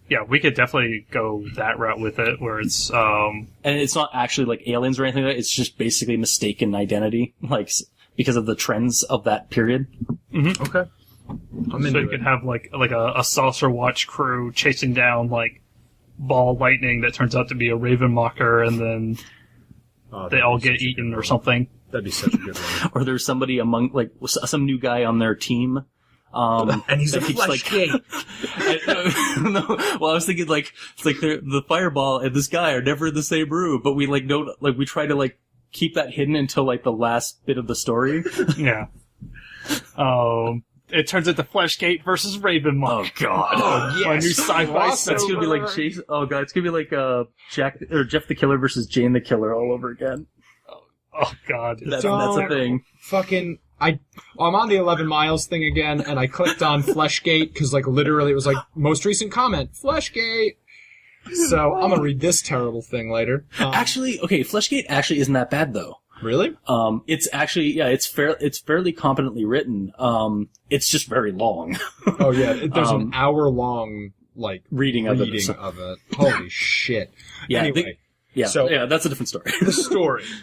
yeah, we could definitely go that route with it, where it's, and it's not actually, like, aliens or anything like that, it's just basically mistaken identity, like, because of the trends of that period. Mm-hmm. Okay. So you could have, like a saucer watch crew chasing down, like, ball lightning that turns out to be a Ravenmocker, and then they all get eaten or something. That'd be such a good one. Or there's somebody among, like, some new guy on their team. And he's a flesh gate. No, well, I was thinking, like, it's like the fireball and this guy are never in the same room, but we, like, don't, like, we try to, like, keep that hidden until, like, the last bit of the story. Yeah. It turns into Fleshgate versus Ravenmocker. Oh god. Oh, yes. My new sci-fi It's gonna be like Chase. Oh god, it's gonna be like Jeff the Killer versus Jane the Killer all over again. Oh god. That's a thing. Fucking, I'm on the 11 Miles thing again, and I clicked on Fleshgate, because, like, literally it was like, most recent comment, Fleshgate! So, I'm gonna read this terrible thing later. Actually, okay, Fleshgate actually isn't that bad though. Really? It's actually, it's fairly competently written. It's just very long. Oh yeah, there's an hour-long, like, reading of it. Holy shit. Yeah, anyway. So, that's a different story.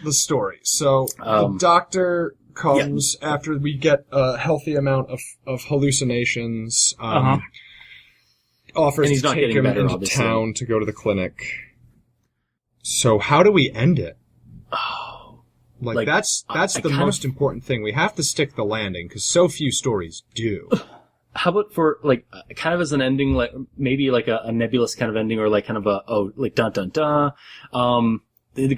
The story. So, the doctor comes after we get a healthy amount of hallucinations, offers to take him into town to go to the clinic. So, how do we end it? Like that's the most important thing. We have to stick the landing, because so few stories do. How about for, like, kind of as an ending, like, maybe like a nebulous kind of ending, or like kind of like dun dun dun. The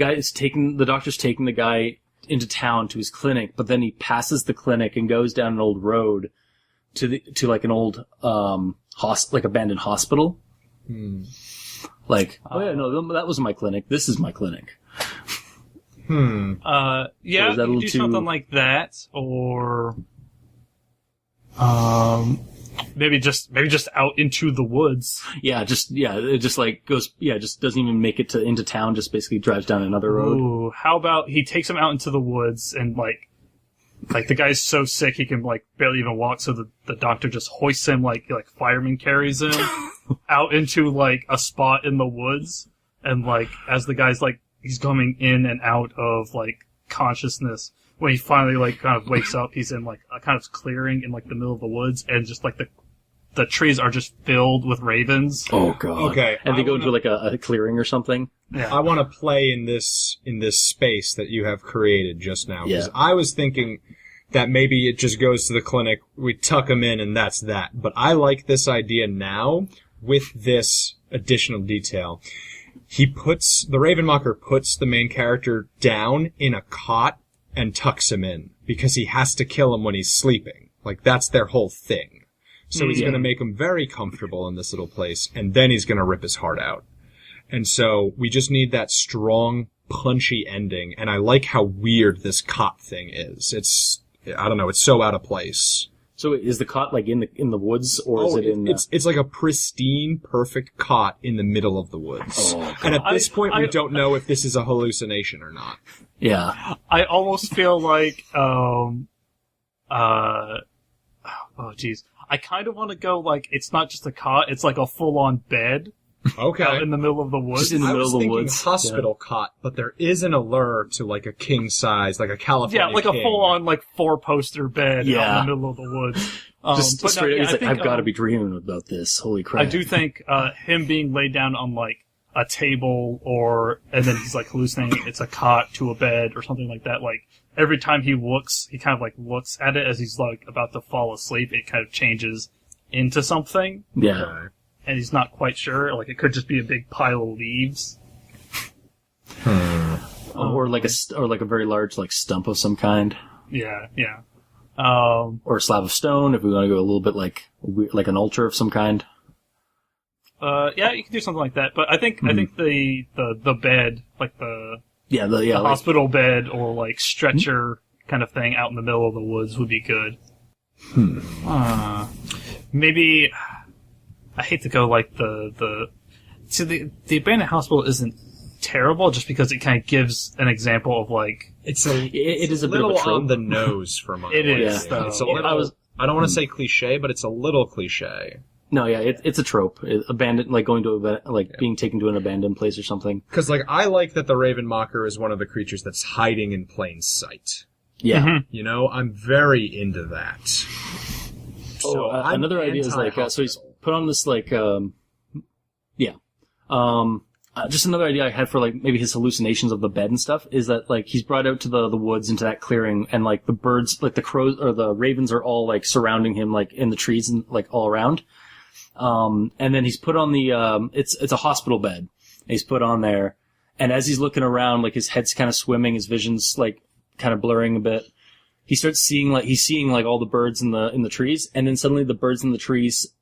doctor's taking the guy into town to his clinic, but then he passes the clinic and goes down an old road to like an old, like abandoned hospital. Like, oh yeah, no, that was my clinic. This is my clinic. Or Yeah, is that a you little do too- something like that, or maybe just out into the woods. It just like goes, just doesn't even make it into town, just basically drives down another road. Ooh, how about he takes him out into the woods and like the guy's so sick he can like barely even walk, so the doctor just hoists him like fireman carries him out into like a spot in the woods, and like as the guy's like he's coming in and out of like consciousness, when he finally like kind of wakes up, he's in like a kind of clearing in like the middle of the woods, and just like the trees are just filled with ravens. Oh god. Okay, And they go into like a clearing or something. Yeah. I want to play in this space that you have created just now. Because Yeah. I was thinking that maybe it just goes to the clinic, we tuck him in, and that's that. But I like this idea now with this additional detail. The Ravenmocker puts the main character down in a cot and tucks him in because he has to kill him when he's sleeping. Like, that's their whole thing. So he's going to make him very comfortable in this little place, and then he's going to rip his heart out. And so we just need that strong, punchy ending, and I like how weird this cot thing is. I don't know, it's so out of place. So is the cot like in the woods, or is it in? It's like a pristine, perfect cot in the middle of the woods. Oh, and at this point, we I- don't know if this is a hallucination or not. Yeah. I almost feel like, oh geez. I kind of want to go like, it's not just a cot, it's like a full-on bed Okay. out in the middle of the woods. Just in the I middle was of the thinking woods. hospital cot, but there is an allure to like a king size, like a California Yeah, like a king. full-on like 4-poster bed out Yeah. in the middle of the woods. Just but no, straight. yeah, He's I like, think, I've got to be dreaming about this. Holy crap! I do think him being laid down on like a table, and then he's like hallucinating it's a cot to a bed or something like that. Like every time he kind of like looks at it as he's like about to fall asleep, it kind of changes into something, Yeah. Okay. and he's not quite sure. Like it could just be a big pile of leaves. Or like a very large like stump of some kind, Yeah. or a slab of stone. If we want to go a little bit like an altar of some kind. Yeah, you can do something like that. But I think the bed, like the Like, hospital bed or like stretcher kind of thing out in the middle of the woods would be good. Maybe I hate to go like the abandoned hospital isn't terrible just because it kind of gives an example of like it is a bit of little a trope. on the nose for my It is, liking. though. It's a Yeah, little. I don't want to say cliche, but it's a little cliche. No, yeah, it's a trope. Abandoned, like going to being taken to an abandoned place or something. Because like I like that the Ravenmocker is one of the creatures that's hiding in plain sight. Yeah. Mhm. You know, I'm very into that. So I'm Another idea is like so he's put on this like just another idea I had for like maybe his hallucinations of the bed and stuff is that like he's brought out to the woods into that clearing, and like the birds, like the crows or the ravens are all like surrounding him like in the trees and like all around. And then he's put on the it's a hospital bed. And he's put on there, and as he's looking around, like his head's kind of swimming, his vision's like kind of blurring a bit. He starts seeing like all the birds in the trees, and then suddenly the birds in the trees,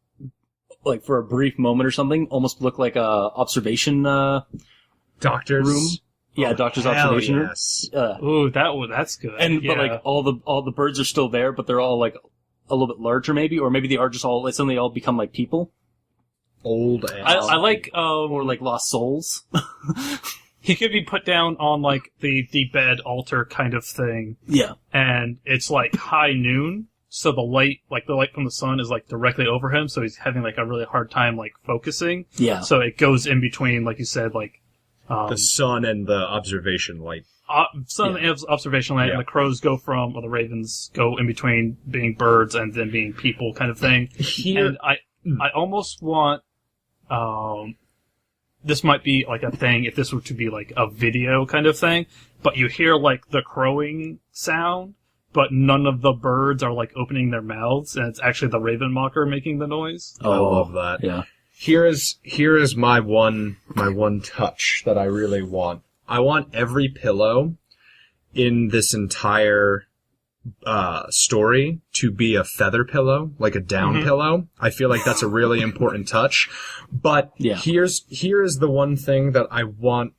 like for a brief moment or something, almost look like a observation doctor's room. Yeah, doctor's hell observation yes. room. ooh, that's good. But like all the birds are still there, but they're all like a little bit larger maybe, or maybe they are just all suddenly all become like people, Old ass. I like or like lost souls. he could be put down on like the bed altar kind of thing, Yeah. and it's like high noon, so the light from the sun is like directly over him, so he's having like a really hard time like focusing. Yeah. So it goes in between, like you said, like the sun and the observation light. sun and observation light, Yeah. and the crows or the ravens go in between being birds and then being people kind of thing. Here, And I almost want, this might be like a thing if this were to be like a video kind of thing, but you hear like the crowing sound, but none of the birds are like opening their mouths, and it's actually the Ravenmocker making the noise. I love that. Yeah. Here is my one touch that I really want. I want every pillow in this entire story to be a feather pillow, like a down pillow. I feel like that's a really important touch. But Yeah. here is the one thing that I want,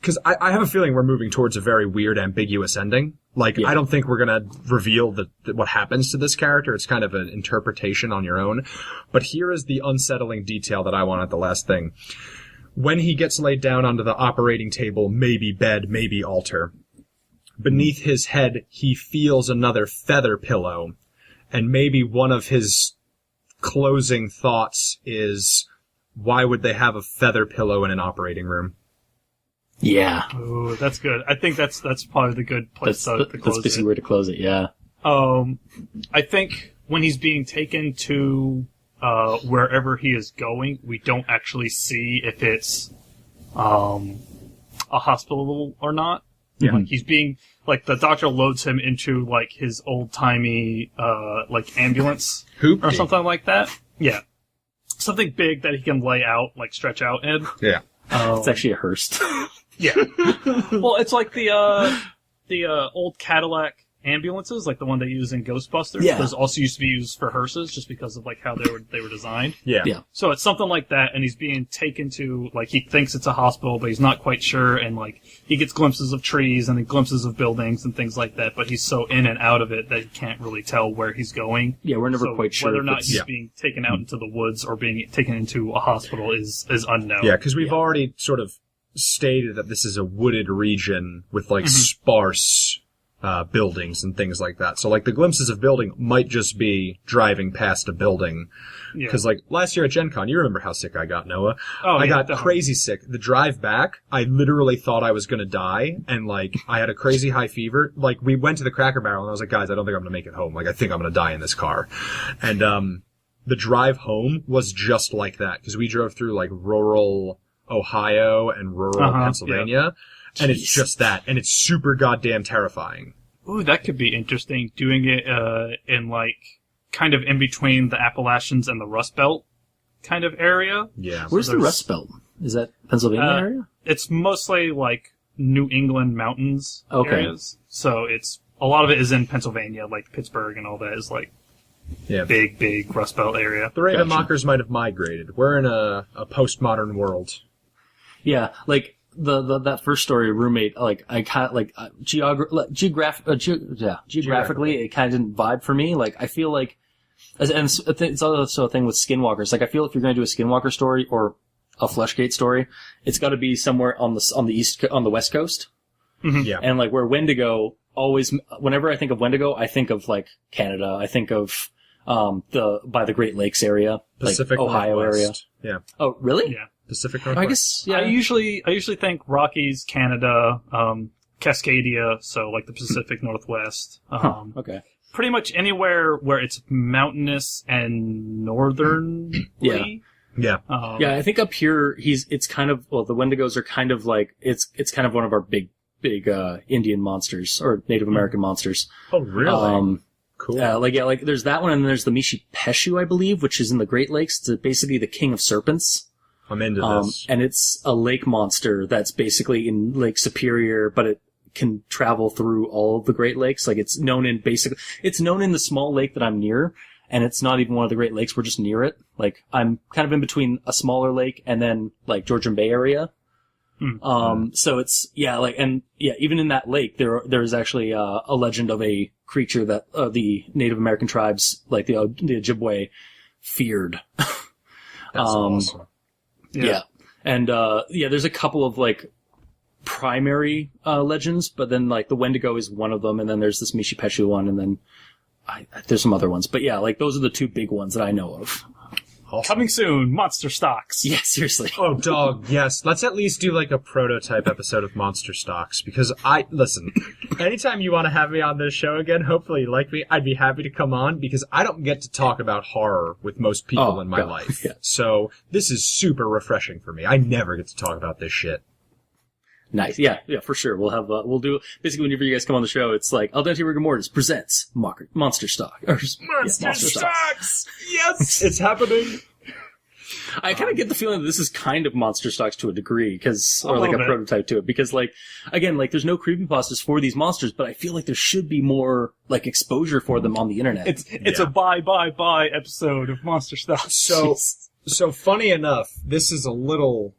because I have a feeling we're moving towards a very weird, ambiguous ending. Like, I don't think we're gonna reveal what happens to this character. It's kind of an interpretation on your own. But here is the unsettling detail that I want at the last thing. When he gets laid down onto the operating table, maybe bed, maybe altar, beneath his head, he feels another feather pillow. And maybe one of his closing thoughts is, why would they have a feather pillow in an operating room? Yeah. Ooh, that's good. I think that's probably the good place to close That's basically where to close it, yeah. I think when he's being taken to wherever he is going, we don't actually see if it's a hospital or not. Yeah. Like he's being the doctor loads him into like his old timey like ambulance or something like that. Yeah. Something big that he can lay out, like stretch out in. Yeah. It's actually a hearse. Yeah. Well, it's like the old Cadillac ambulances, like the one they use in Ghostbusters. Yeah. Those also used to be used for hearses just because of like how they were designed. Yeah. Yeah. So it's something like that, and he's being taken to, like, he thinks it's a hospital, but he's not quite sure, and like he gets glimpses of trees and then glimpses of buildings and things like that, but he's so in and out of it that he can't really tell where he's going. Yeah, we're never quite sure whether or not if he's it's- being taken out into the woods or being taken into a hospital is unknown. Yeah, because we've already sort of stated that this is a wooded region with like sparse buildings and things like that. So like the glimpses of building might just be driving past a building. Yeah. Because like last year at Gen Con, you remember how sick I got, Noah? Oh, I yeah, got definitely. crazy sick. The drive back, I literally thought I was gonna die, and like I had a crazy high fever. Like we went to the Cracker Barrel and I was like, guys, I don't think I'm gonna make it home. Like I think I'm gonna die in this car. And the drive home was just like that, because we drove through like rural Ohio and rural Pennsylvania, and it's just that, and it's super goddamn terrifying. Ooh, that could be interesting, doing it in like kind of in between the Appalachians and the Rust Belt kind of area. Yeah. Where's the Rust Belt? Is that Pennsylvania area? It's mostly like New England mountains areas. So it's a lot of it is in Pennsylvania, like Pittsburgh and all that is like big Rust Belt area. The Ravenmockers might have migrated. We're in a postmodern world. Yeah, like that first story, roommate. Like I kind of like geographically, it kind of didn't vibe for me. Like I feel like, and it's also a thing with Skinwalkers. Like I feel if you're going to do a Skinwalker story or a Fleshgate story, it's got to be somewhere on the West Coast. Mm-hmm. Yeah. And like where Wendigo always, whenever I think of Wendigo, I think of like Canada. I think of by the Great Lakes area, Pacific like Ohio Northwest. area. Yeah. Oh, really? Yeah. Pacific Northwest. I guess. Yeah. I usually think Rockies, Canada, Cascadia, so like the Pacific Northwest. Okay. Pretty much anywhere where it's mountainous and northernly. Yeah. Yeah, I think up here it's kind of, well, the Wendigos are kind of like, it's kind of one of our big Indian monsters or Native American monsters. Oh, really? Cool. Like there's that one, and then there's the Mishi-Peshu, I believe, which is in the Great Lakes. It's basically the king of serpents. I'm into this. And it's a lake monster that's basically in Lake Superior, but it can travel through all of the Great Lakes. Like it's known in the small lake that I'm near, and it's not even one of the Great Lakes. We're just near it. Like I'm kind of in between a smaller lake and then like Georgian Bay area. So it's, even in that lake, there's actually a legend of a creature that the Native American tribes, like the Ojibwe, feared. That's awesome. Yeah. And there's a couple of like primary legends, but then like the Wendigo is one of them, and then there's this Mishi-Peshu one, and then there's some other ones. But yeah, like those are the two big ones that I know of. Awesome. Coming soon, Monster Stocks. Yeah, seriously. Oh, dog, yes. Let's at least do like a prototype episode of Monster Stocks, because listen, anytime you want to have me on this show again, hopefully you like me, I'd be happy to come on, because I don't get to talk about horror with most people in my life. Yeah. So this is super refreshing for me. I never get to talk about this shit. Nice. Yeah, for sure. We'll have, we'll do, basically whenever you guys come on the show, it's like, Al Dente Rigor Mortis presents Monster Stock. Monster Stocks! Yes! It's happening! I kind of get the feeling that this is kind of Monster Stocks to a degree, or like a prototype to it, because like, again, like there's no creepypastas for these monsters, but I feel like there should be more, like, exposure for them on the internet. It's a bye episode of Monster Stocks. So funny enough, this is a little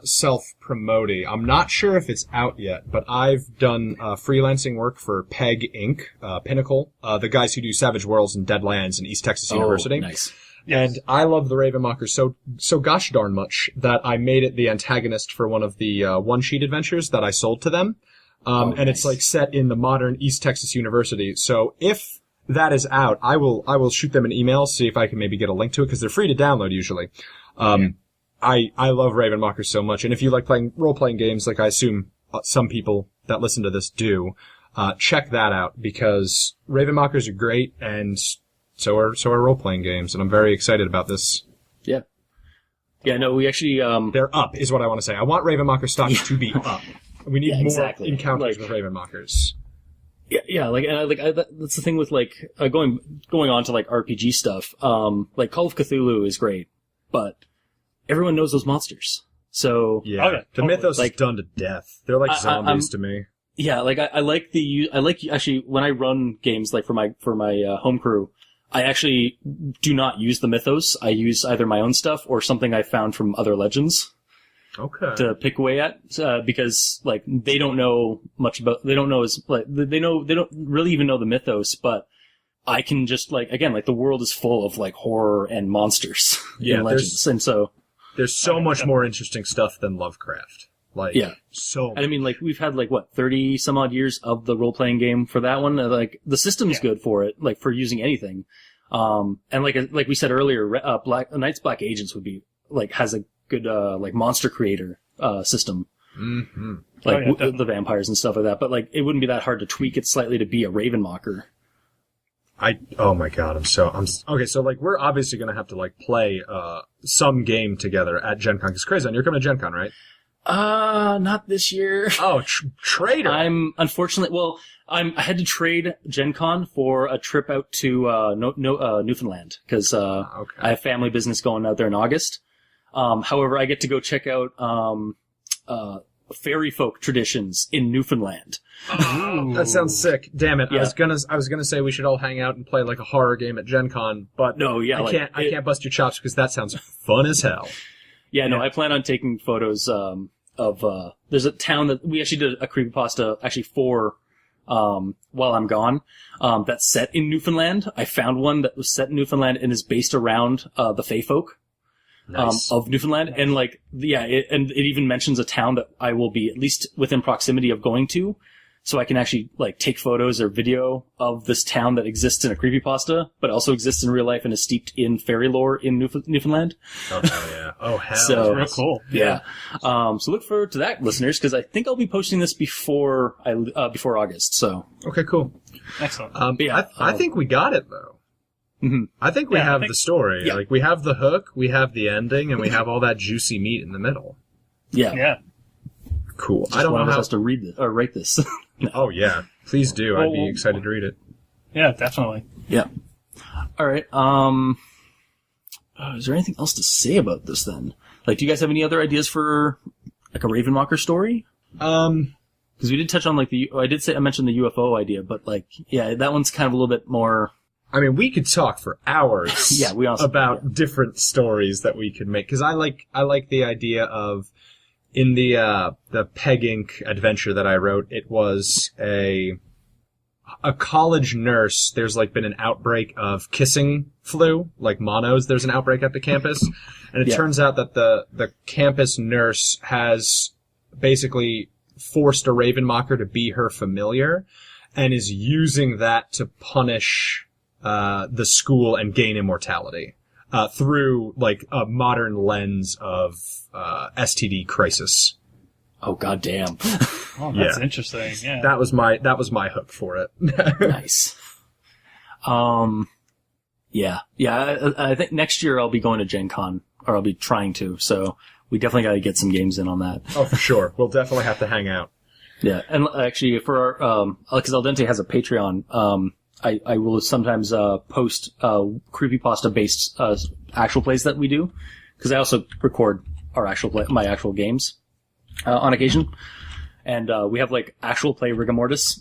self-promoting. I'm not sure if it's out yet, but I've done freelancing work for Peg Inc., Pinnacle, the guys who do Savage Worlds and Deadlands and East Texas University. Nice. And I love the Ravenmocker so gosh darn much that I made it the antagonist for one of the one-sheet adventures that I sold to them. And nice. it's like set in the modern East Texas University. So if that is out, I will shoot them an email, see if I can maybe get a link to it, because they're free to download usually. I love Ravenmocker so much, and if you like playing role-playing games, like I assume some people that listen to this do, check that out, because Ravenmockers are great, and so are role-playing games, and I'm very excited about this. Yeah. Yeah, no, we actually, They're up, is what I want to say. I want Ravenmocker stocks to be up. We need more encounters with Ravenmockers. Yeah, that's the thing with going on to like RPG stuff. Like Call of Cthulhu is great, but everyone knows those monsters. So yeah, the mythos is done to death. They're like zombies to me. Yeah, I like actually when I run games like for my home crew, I actually do not use the mythos. I use either my own stuff or something I found from other legends. Okay. To pick away at, because like they don't know much about, they don't really even know the mythos, but I can just like the world is full of like horror and monsters and legends, and so there's so much more interesting stuff than Lovecraft. So. And I mean, like we've had 30 some odd years of the role playing game for that one. Like the system's good for it, like for using anything. And like we said earlier, Night's Black Agents would be has a good monster creator system, the vampires and stuff like that. But it wouldn't be that hard to tweak it slightly to be a Ravenmocker. Oh my god, okay. So we're obviously gonna have to play some game together at Gen Con, because Crazon, you're coming to Gen Con, right? Not this year. Oh, traitor! I'm unfortunately. Well, I had to trade Gen Con for a trip out to Newfoundland because I have family business going out there in August. However, I get to go check out fairy folk traditions in Newfoundland. Oh, that sounds sick. Damn it. Yeah. I was gonna say we should all hang out and play a horror game at Gen Con, but no, yeah, I can't bust your chops because that sounds fun as hell. Yeah, no, I plan on taking photos of there's a town that we actually did a creepypasta actually for while I'm gone, that's set in Newfoundland. I found one that was set in Newfoundland and is based around the Fae folk. Nice. Of Newfoundland. Nice. And and it even mentions a town that I will be at least within proximity of going to, so I can actually take photos or video of this town that exists in a creepypasta, but also exists in real life and is steeped in fairy lore in Newfoundland. Oh hell yeah! Oh hell, so real cool. Yeah. So look forward to that, listeners, because I think I'll be posting this before August. So okay, cool, excellent. I think we got it though. Mm-hmm. I think we have the story. Yeah. We have the hook, we have the ending, and we have all that juicy meat in the middle. Yeah. Yeah. Cool. Just I don't know how else to read this or write this. No. Oh yeah, please do. I'd be excited to read it. Yeah, definitely. Yeah. All right. Is there anything else to say about this then? Do you guys have any other ideas for a Ravenmocker story? Because we did touch on I mentioned the UFO idea, but that one's kind of a little bit more. I mean, we could talk for hours about different stories that we could make. Because I like the idea of, in the Peg Inc. adventure that I wrote, it was a college nurse. There's been an outbreak of kissing flu, monos. There's an outbreak at the campus. And it turns out that the campus nurse has basically forced a Ravenmocker to be her familiar and is using that to punish the school and gain immortality through a modern lens of STD crisis. Oh goddamn! Oh, that's interesting. Yeah, that was my hook for it. Nice. I think next year I'll be going to Gen Con, or I'll be trying to. So we definitely got to get some games in on that. Oh, for sure. We'll definitely have to hang out. Yeah, and actually for our because Al Dente has a Patreon. I will sometimes post creepypasta-based actual plays that we do, because I also record my actual games on occasion, and we have actual play rigor mortis.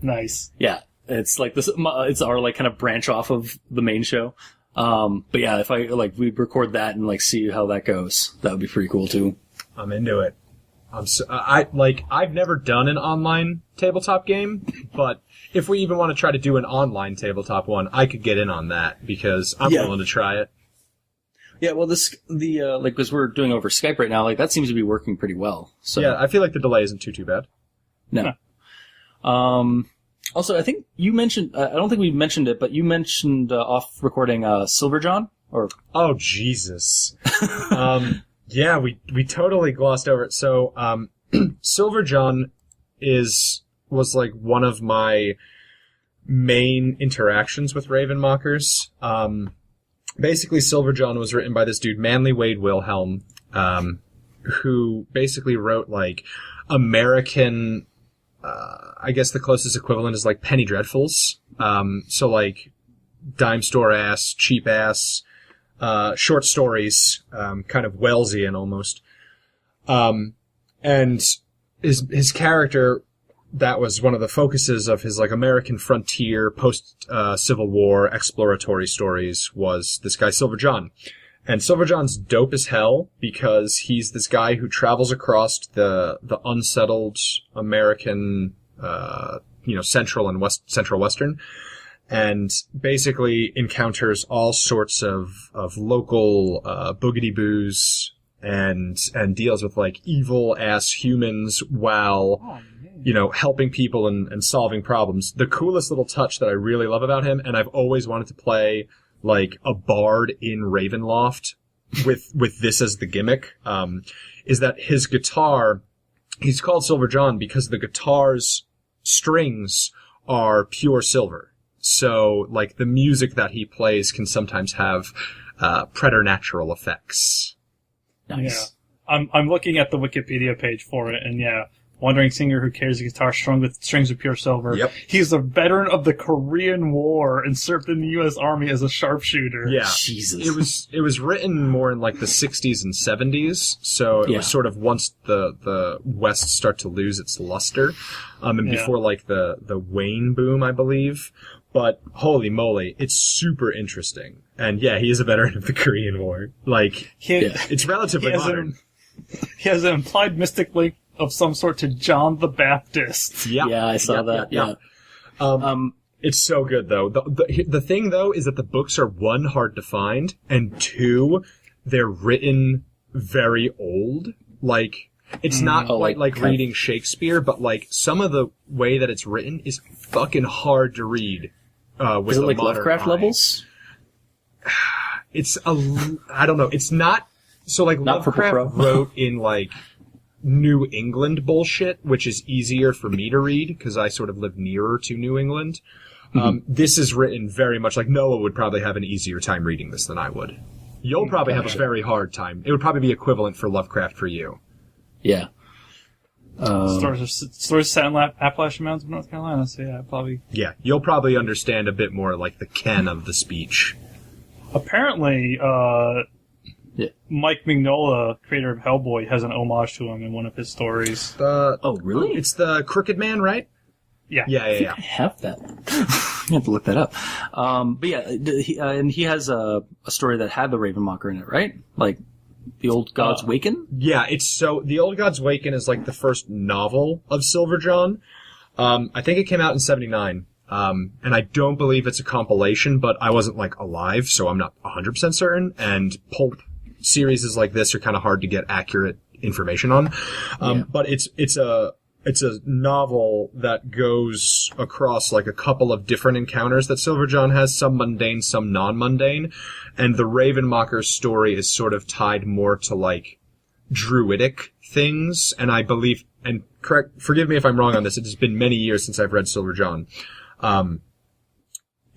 Nice. Yeah, it's this. It's our kind of branch off of the main show. But yeah, if we record that and see how that goes, that would be pretty cool too. I'm into it. I've never done an online tabletop game, but if we even want to try to do an online tabletop one, I could get in on that because I'm willing to try it. Yeah, well, because we're doing over Skype right now, that seems to be working pretty well. So yeah, I feel like the delay isn't too bad. No. Also, I think you mentioned, I don't think we mentioned it, but you mentioned off recording Silverjohn, or... Oh, Jesus. Yeah, we totally glossed over it. So, Silverjohn was one of my main interactions with Ravenmockers. Basically, Silverjohn was written by this dude, Manly Wade Wilhelm, who basically wrote, American, I guess the closest equivalent is, Penny Dreadfuls. So, dime store ass, cheap ass, short stories, kind of Wellesian almost. And his character, that was one of the focuses of his American frontier post Civil War exploratory stories, was this guy Silverjohn. And Silverjohn's dope as hell because he's this guy who travels across the unsettled American central and central western, and basically encounters all sorts of local boogity-boos and deals with evil ass humans while helping people and solving problems. The coolest little touch that I really love about him, and I've always wanted to play a bard in Ravenloft with this as the gimmick, is that his guitar, he's called Silverjohn because the guitar's strings are pure silver. So, the music that he plays can sometimes have preternatural effects. Nice. Yeah. I'm looking at the Wikipedia page for it, and wandering singer who carries a guitar strung with strings of pure silver. Yep. He's a veteran of the Korean War and served in the U.S. Army as a sharpshooter. Yeah. Jesus. It was written more in the 60s and 70s, so it was sort of once the West start to lose its luster, and before the Wayne boom, I believe. But holy moly, it's super interesting. And he is a veteran of the Korean War. It's relatively modern. He has an implied mystic link of some sort to John the Baptist. Yeah. Yeah, I saw that. Yeah. It's so good though. The thing though is that the books are, one, hard to find, and two, they're written very old. It's not quite like reading Shakespeare, but some of the way that it's written is fucking hard to read. With is it eye. Lovecraft levels? It's I don't know. It's not so not Lovecraft wrote in New England bullshit, which is easier for me to read because I sort of live nearer to New England. This is written very much Noah would probably have an easier time reading this than I would. You'll probably have a very hard time. It would probably be equivalent for Lovecraft for you. Yeah. Stories set in Appalachian Mountains of North Carolina, so probably... Yeah, you'll probably understand a bit more the ken of the speech. Apparently, Mike Mignola, creator of Hellboy, has an homage to him in one of his stories. Oh, really? It's the Crooked Man, right? Yeah. Yeah. I have that. I have to look that up. But he has a story that had the Ravenmocker in it, right? The Old Gods Waken? Yeah, The Old Gods Waken is the first novel of Silverjohn. I think it came out in 79. And I don't believe it's a compilation, but I wasn't alive, so I'm not 100% certain. And pulp series like this are kind of hard to get accurate information on. But it's a novel that goes across a couple of different encounters that Silverjohn has, some mundane, some non-mundane. And the Ravenmocker story is sort of tied more to druidic things. And I believe, and forgive me if I'm wrong on this, it has been many years since I've read Silverjohn.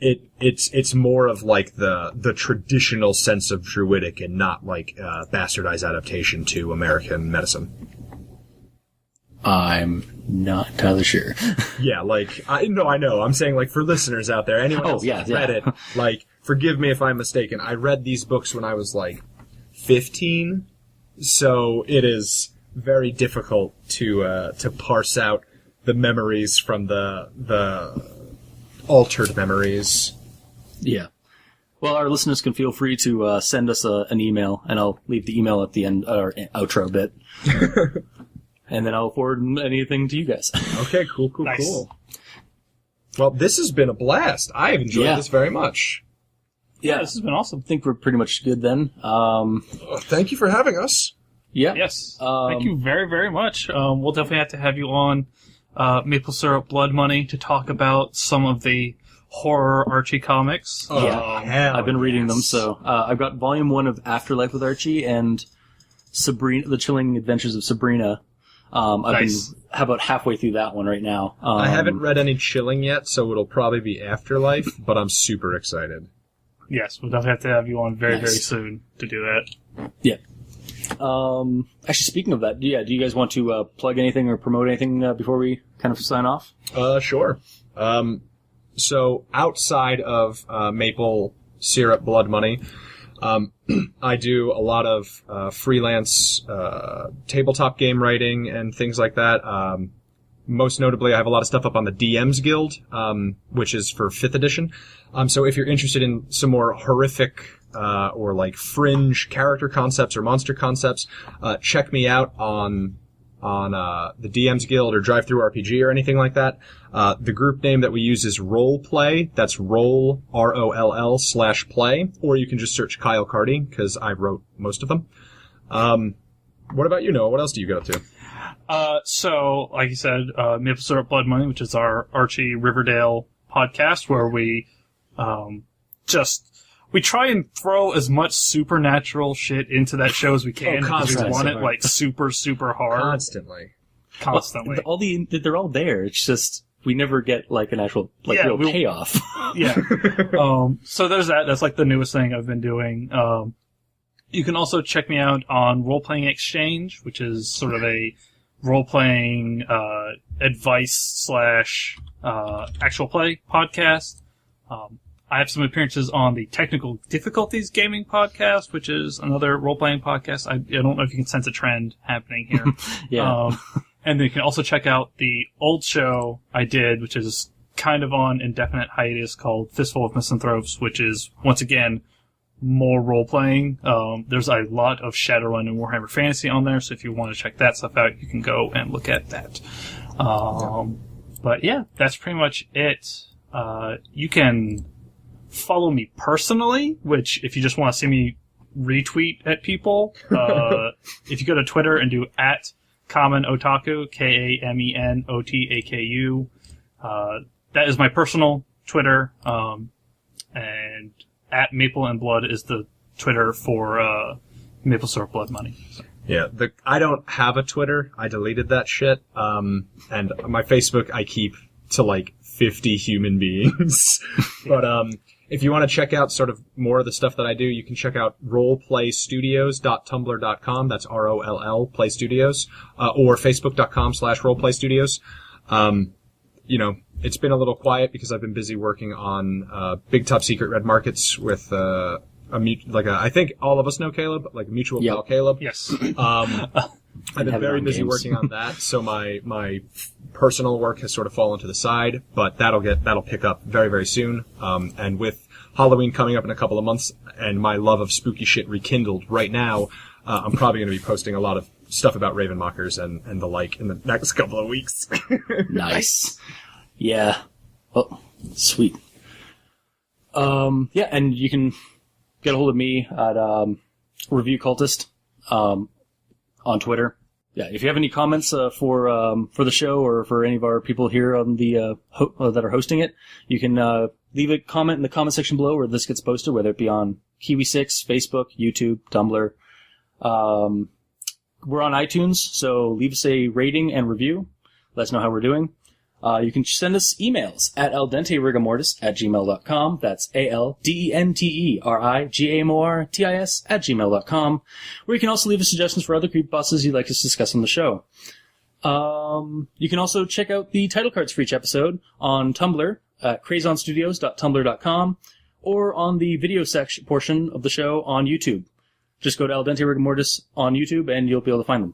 It's more of the traditional sense of druidic and not bastardized adaptation to American medicine. I'm not entirely sure. Yeah, I know. I'm saying for listeners out there, anyone else who's read it, forgive me if I'm mistaken. I read these books when I was 15, so it is very difficult to parse out the memories from the altered memories. Yeah. Well, our listeners can feel free to send us an email, and I'll leave the email at the end, or outro bit. And then I'll forward anything to you guys. Okay, cool. Nice. Well, this has been a blast. I have enjoyed Yeah. this very much. Yeah, this has been awesome. I think we're pretty much good then. Thank you for having us. Yeah. Yes. Thank you very, very much. We'll definitely have to have you on Maple Syrup Blood Money to talk about some of the horror Archie comics. Yeah, I've been reading them. So I've got Volume 1 of Afterlife with Archie and Sabrina, The Chilling Adventures of Sabrina. I've been about halfway through that one right now. I haven't read any Chilling yet, so it'll probably be Afterlife, but I'm super excited. Yes, we'll definitely have to have you on very, Nice. very soon to do that. Yeah. Actually, speaking of that, do you guys want to plug anything or promote anything before we kind of sign off? Sure. So outside of Maple Syrup Blood Money, I do a lot of freelance tabletop game writing and things like that. Most notably, I have a lot of stuff up on the DMs Guild, which is for 5th edition. So if you're interested in some more horrific or like fringe character concepts or monster concepts, check me out on the DMs Guild or Drive Through RPG or anything like that. The group name that we use is Roleplay. That's roll, ROLL/play. Or you can just search Kyle Cardy, because I wrote most of them. What about you, Noah? What else do you get up to? So, like you said, Maple Syrup Blood Money, which is our Archie Riverdale podcast, where we we try and throw as much supernatural shit into that show as we can. Because we want it like super, super hard. Constantly. Constantly. They're all there. It's just we never get like an actual real payoff. Yeah. So there's that. That's like the newest thing I've been doing. You can also check me out on Role Playing Exchange, which is sort of a role-playing advice / actual play podcast. I have some appearances on the Technical Difficulties Gaming podcast, which is another role-playing podcast. I don't know if you can sense a trend happening here. Yeah. And then you can also check out the old show I did, which is kind of on indefinite hiatus, called Fistful of Misanthropes, which is, once again, more role-playing. There's a lot of Shadowrun and Warhammer Fantasy on there, so if you want to check that stuff out, you can go and look at that. But yeah, that's pretty much it. You can follow me personally, which, if you just want to see me retweet at people, if you go to Twitter and do @KamenOtaku, KamenOtaku, that is my personal Twitter, and @Maple and Blood is the Twitter for Maple Syrup Blood Money. So. Yeah, I don't have a Twitter. I deleted that shit. And my Facebook I keep to like 50 human beings. But if you want to check out sort of more of the stuff that I do, you can check out roleplaystudios.tumblr.com. That's ROLL Play Studios. Or facebook.com/roleplaystudios. You know, it's been a little quiet because I've been busy working on Big Top Secret Red Markets with I think all of us know Caleb, like a mutual pal, Caleb. Yes. I've been very busy working on that, so my personal work has sort of fallen to the side, but that'll pick up very, very soon. And with Halloween coming up in a couple of months and my love of spooky shit rekindled right now, I'm probably going to be posting a lot of stuff about Ravenmockers and the like in the next couple of weeks. Nice. Yeah. Oh, sweet. Yeah, and you can get a hold of me at Review Cultist on Twitter. Yeah, if you have any comments for the show or for any of our people here on the that are hosting it, you can leave a comment in the comment section below where this gets posted, whether it be on Kiwi6, Facebook, YouTube, Tumblr. We're on iTunes, so leave us a rating and review. Let us know how we're doing. You can send us emails at aldenterigamortis@gmail.com. That's aldenterigamortis@gmail.com. Where you can also leave us suggestions for other creepypastas you'd like us to discuss on the show. You can also check out the title cards for each episode on Tumblr at crazonstudios.tumblr.com or on the video section portion of the show on YouTube. Just go to Al Dente Rigor Mortis on YouTube and you'll be able to find them.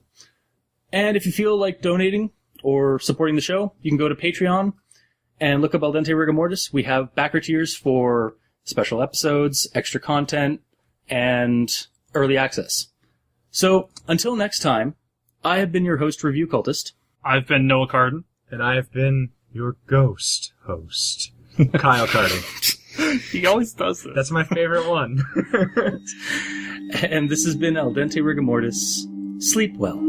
And if you feel like donating or supporting the show, you can go to Patreon and look up Al Dente Rigor Mortis. We have backer tiers for special episodes, extra content, and early access. So, until next time, I have been your host, Review Cultist. I've been Noah Carden. And I have been your ghost host, Kyle Carden. He always does this. That's my favorite one. And this has been Al Dente Rigamortis. Sleep well.